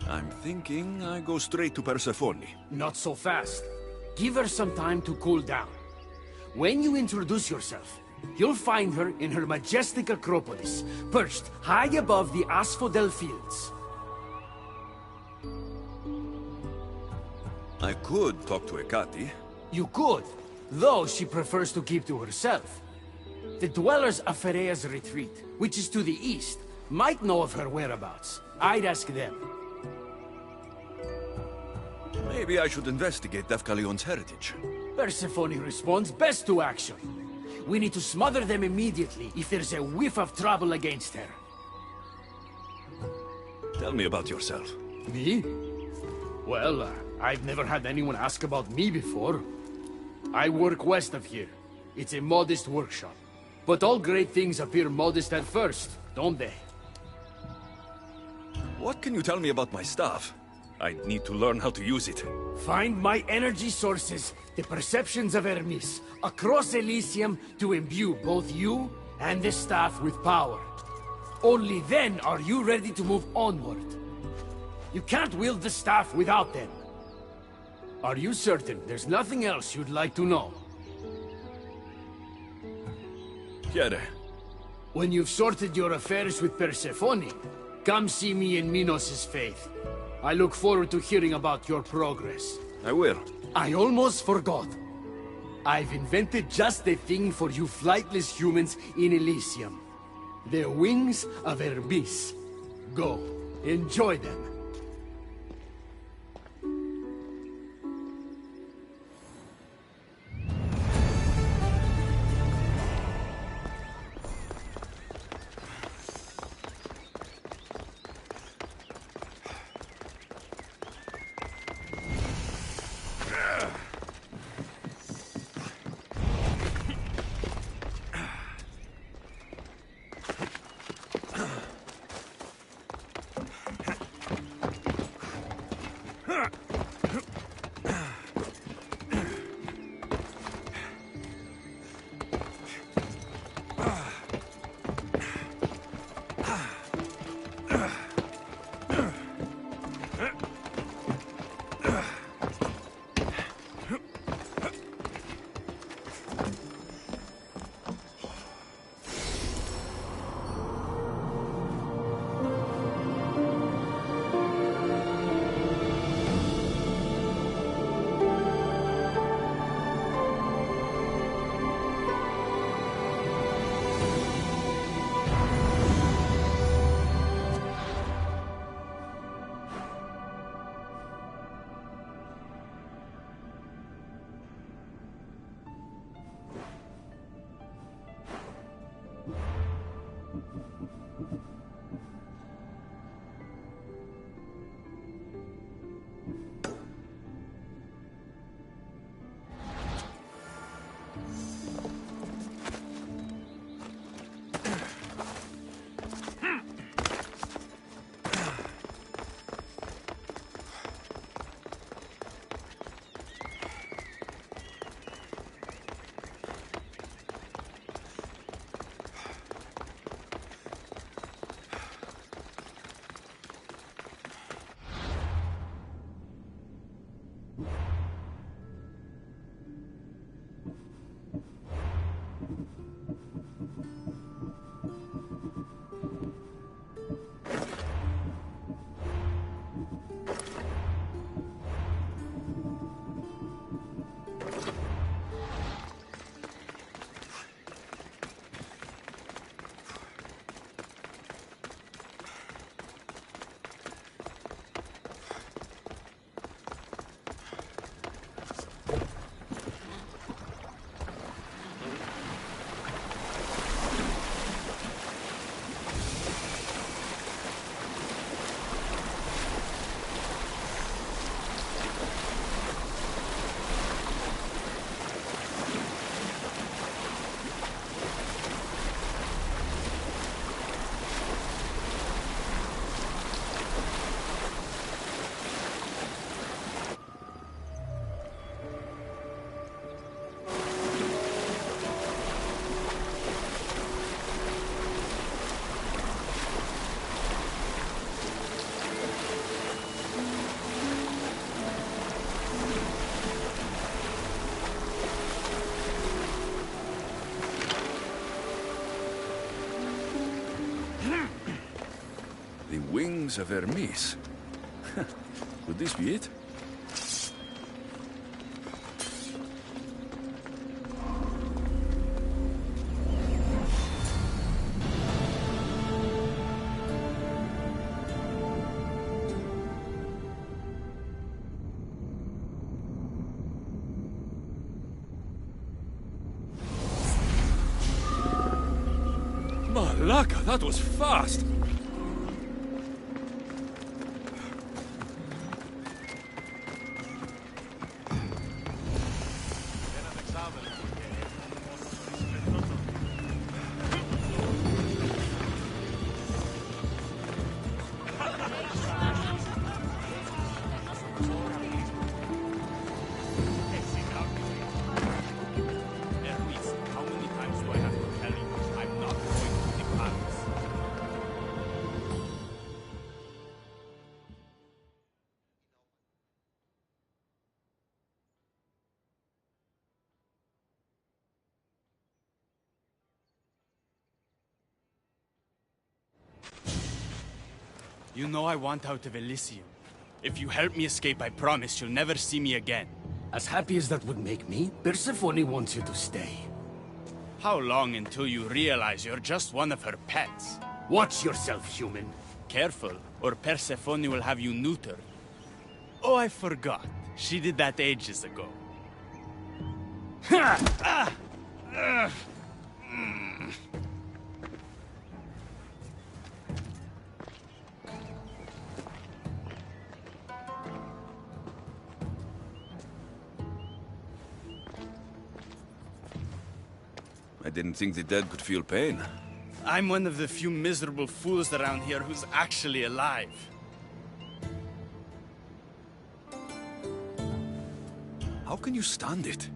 I'm thinking I go straight to Persephone. Not so fast. Give her some time to cool down. When you introduce yourself, you'll find her in her majestic Acropolis, perched high above the Asphodel fields. I could talk to Hecate. You could, though she prefers to keep to herself. The dwellers of Pherea's retreat, which is to the east, might know of her whereabouts. I'd ask them. Maybe I should investigate Deathgalion's heritage. Persephone responds best to action. We need to smother them immediately if there's a whiff of trouble against her. Tell me about yourself. Me? Well, I've never had anyone ask about me before. I work west of here. It's a modest workshop. But all great things appear modest at first, don't they? What can you tell me about my staff? I need to learn how to use it. Find my energy sources, the perceptions of Hermes, across Elysium to imbue both you and the staff with power. Only then are you ready to move onward. You can't wield the staff without them. Are you certain there's nothing else you'd like to know? Chiede. When you've sorted your affairs with Persephone, come see me in Minos' faith. I look forward to hearing about your progress. I will. I almost forgot. I've invented just the thing for you flightless humans in Elysium. The wings of Hermes. Go, enjoy them. The wings of Hermes. Could this be it? Malaka, that was fast! You know I want out of Elysium. If you help me escape, I promise you'll never see me again. As happy as that would make me, Persephone wants you to stay. How long until you realize you're just one of her pets? Watch yourself, human. Careful, or Persephone will have you neutered. Oh, I forgot. She did that ages ago. I didn't think the dead could feel pain. I'm one of the few miserable fools around here who's actually alive. How can you stand it?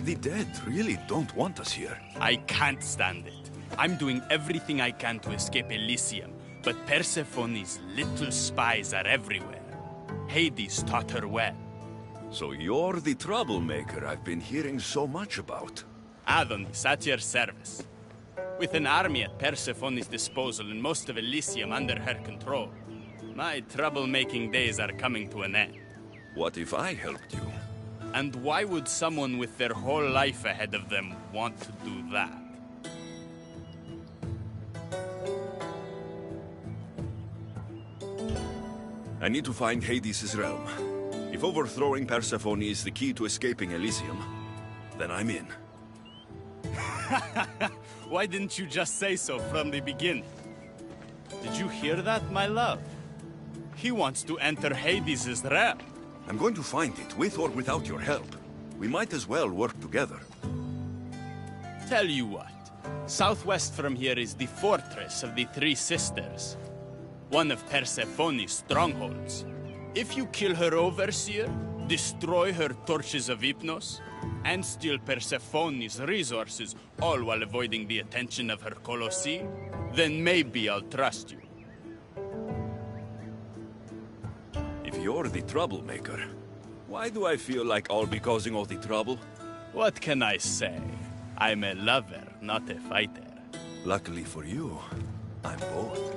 The dead really don't want us here. I can't stand it. I'm doing everything I can to escape Elysium, but Persephone's little spies are everywhere. Hades taught her well. So you're the troublemaker I've been hearing so much about. Adonis, at your service. With an army at Persephone's disposal and most of Elysium under her control, my troublemaking days are coming to an end. What if I helped you? And why would someone with their whole life ahead of them want to do that? I need to find Hades' realm. If overthrowing Persephone is the key to escaping Elysium, then I'm in. Why didn't you just say so from the beginning? Did you hear that, my love? He wants to enter Hades' realm. I'm going to find it, with or without your help. We might as well work together. Tell you what. Southwest from here is the Fortress of the Three Sisters. One of Persephone's strongholds. If you kill her overseer, destroy her torches of Hypnos, and steal Persephone's resources, all while avoiding the attention of her Colossi, then maybe I'll trust you. If you're the troublemaker, why do I feel like I'll be causing all the trouble? What can I say? I'm a lover, not a fighter. Luckily for you, I'm both.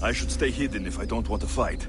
I should stay hidden if I don't want to fight.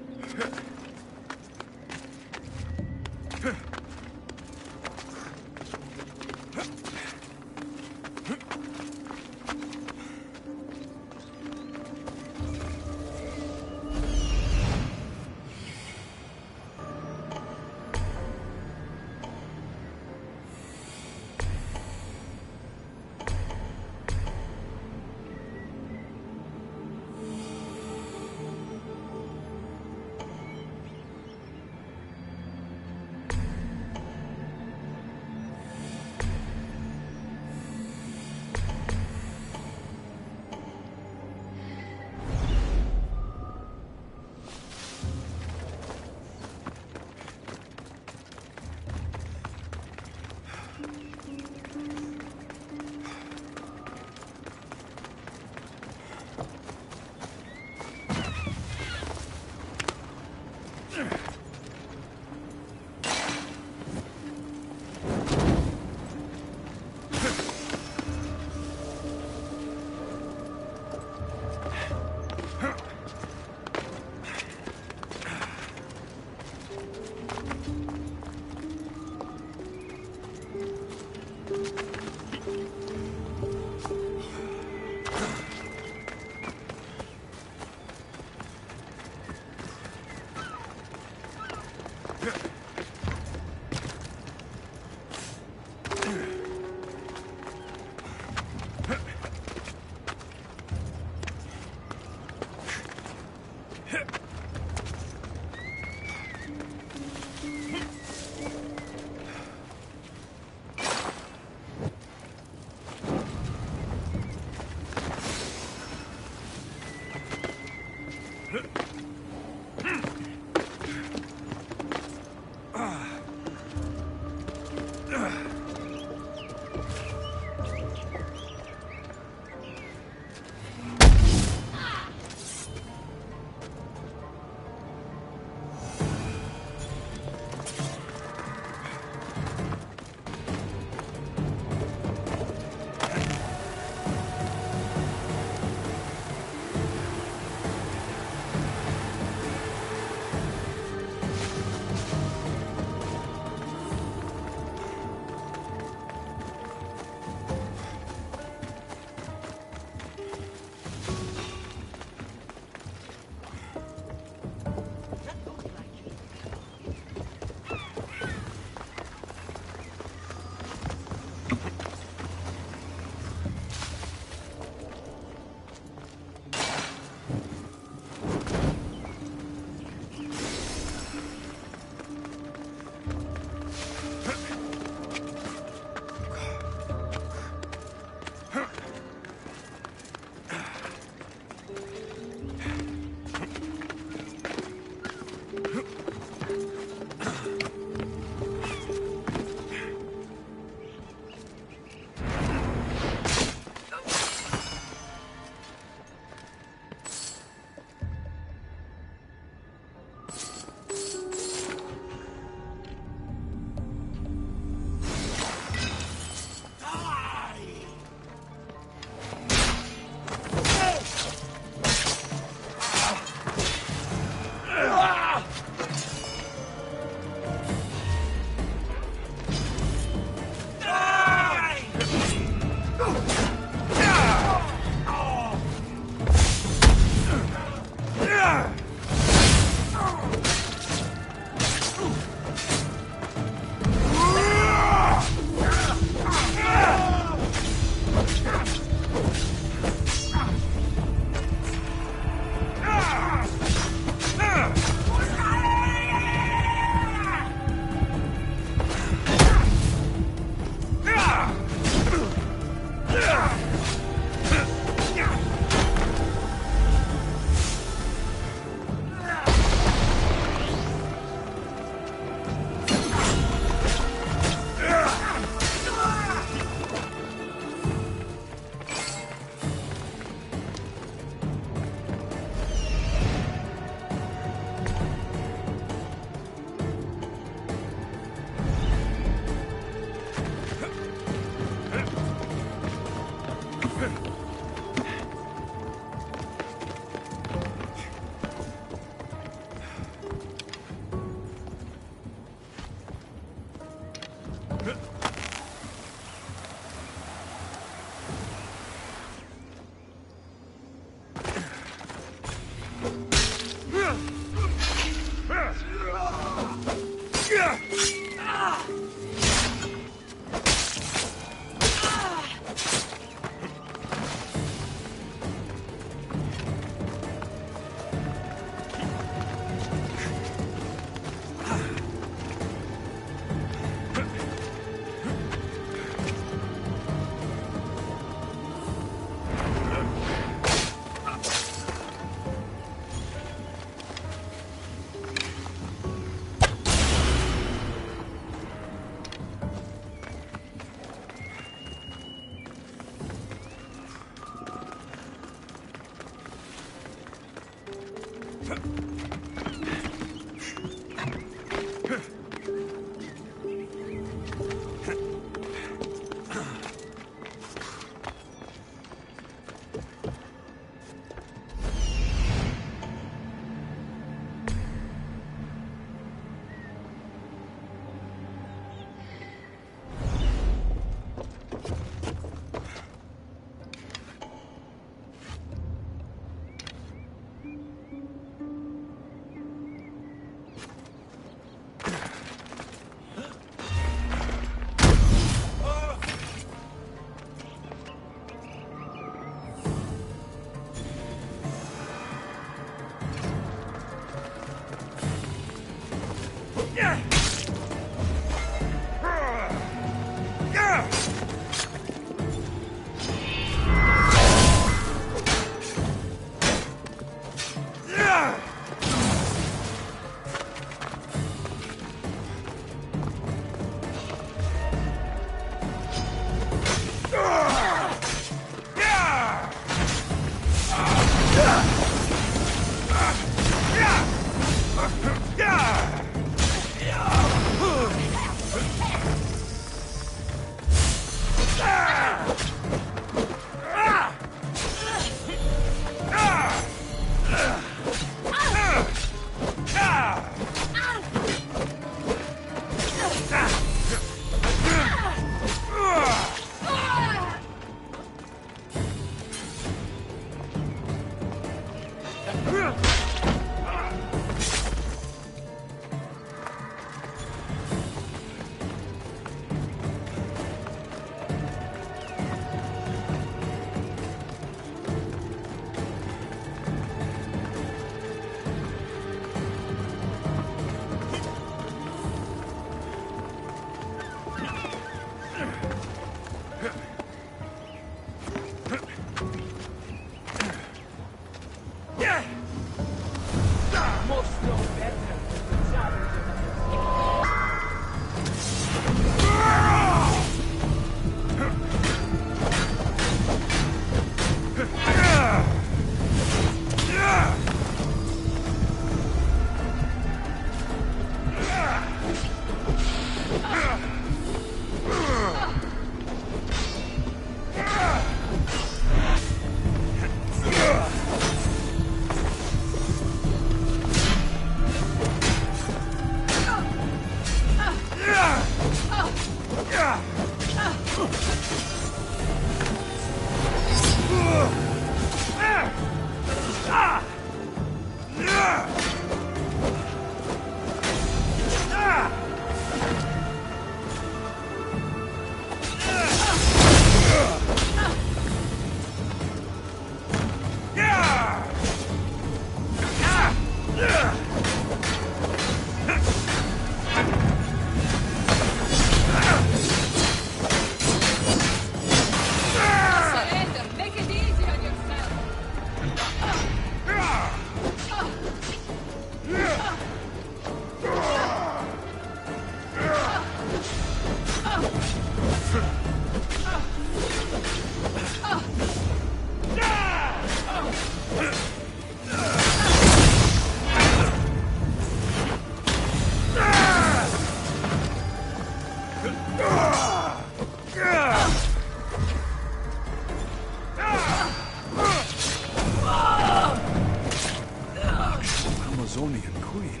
Amazonian queen.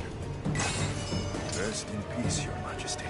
Rest in peace, Your Majesty.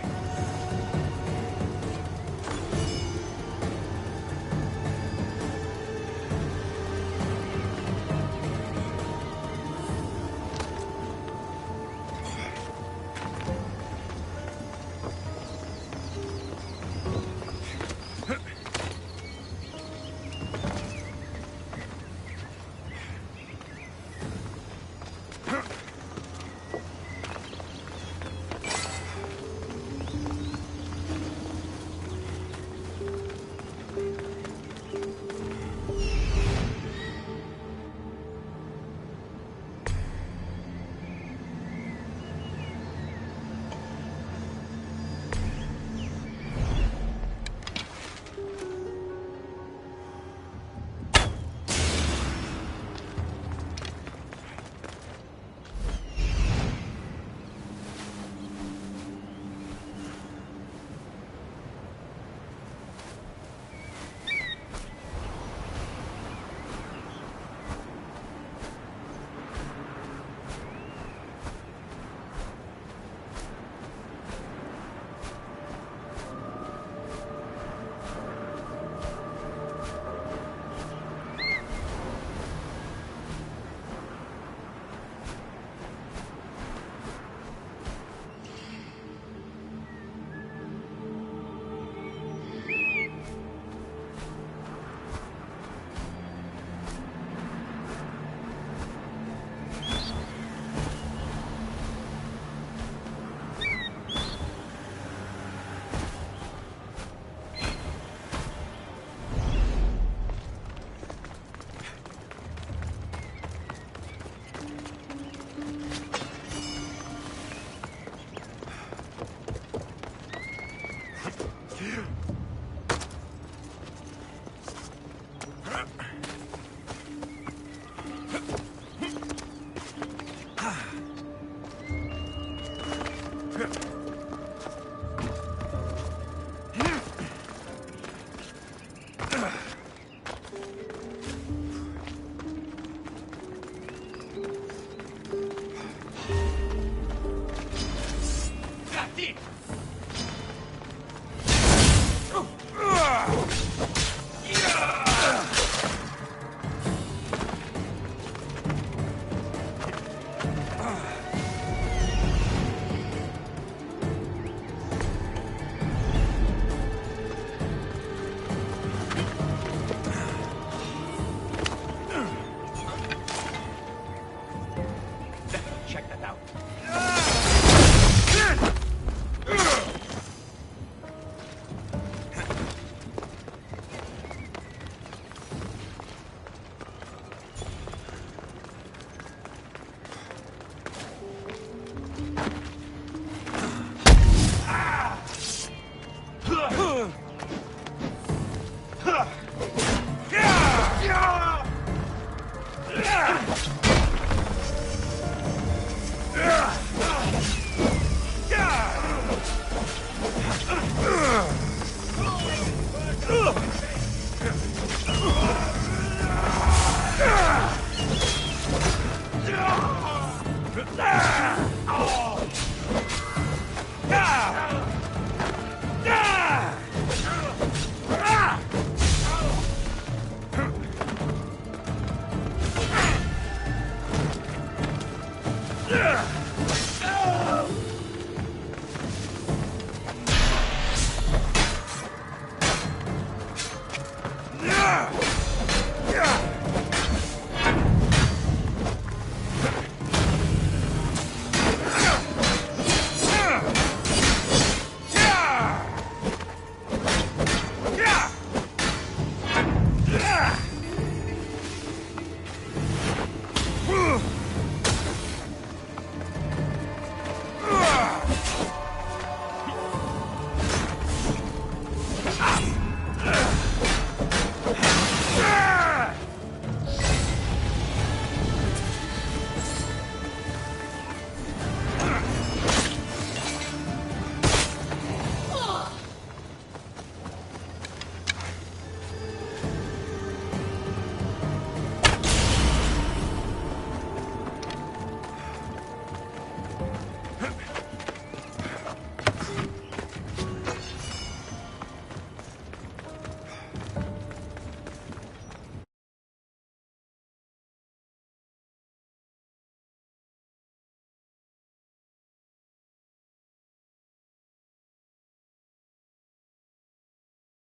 Ready!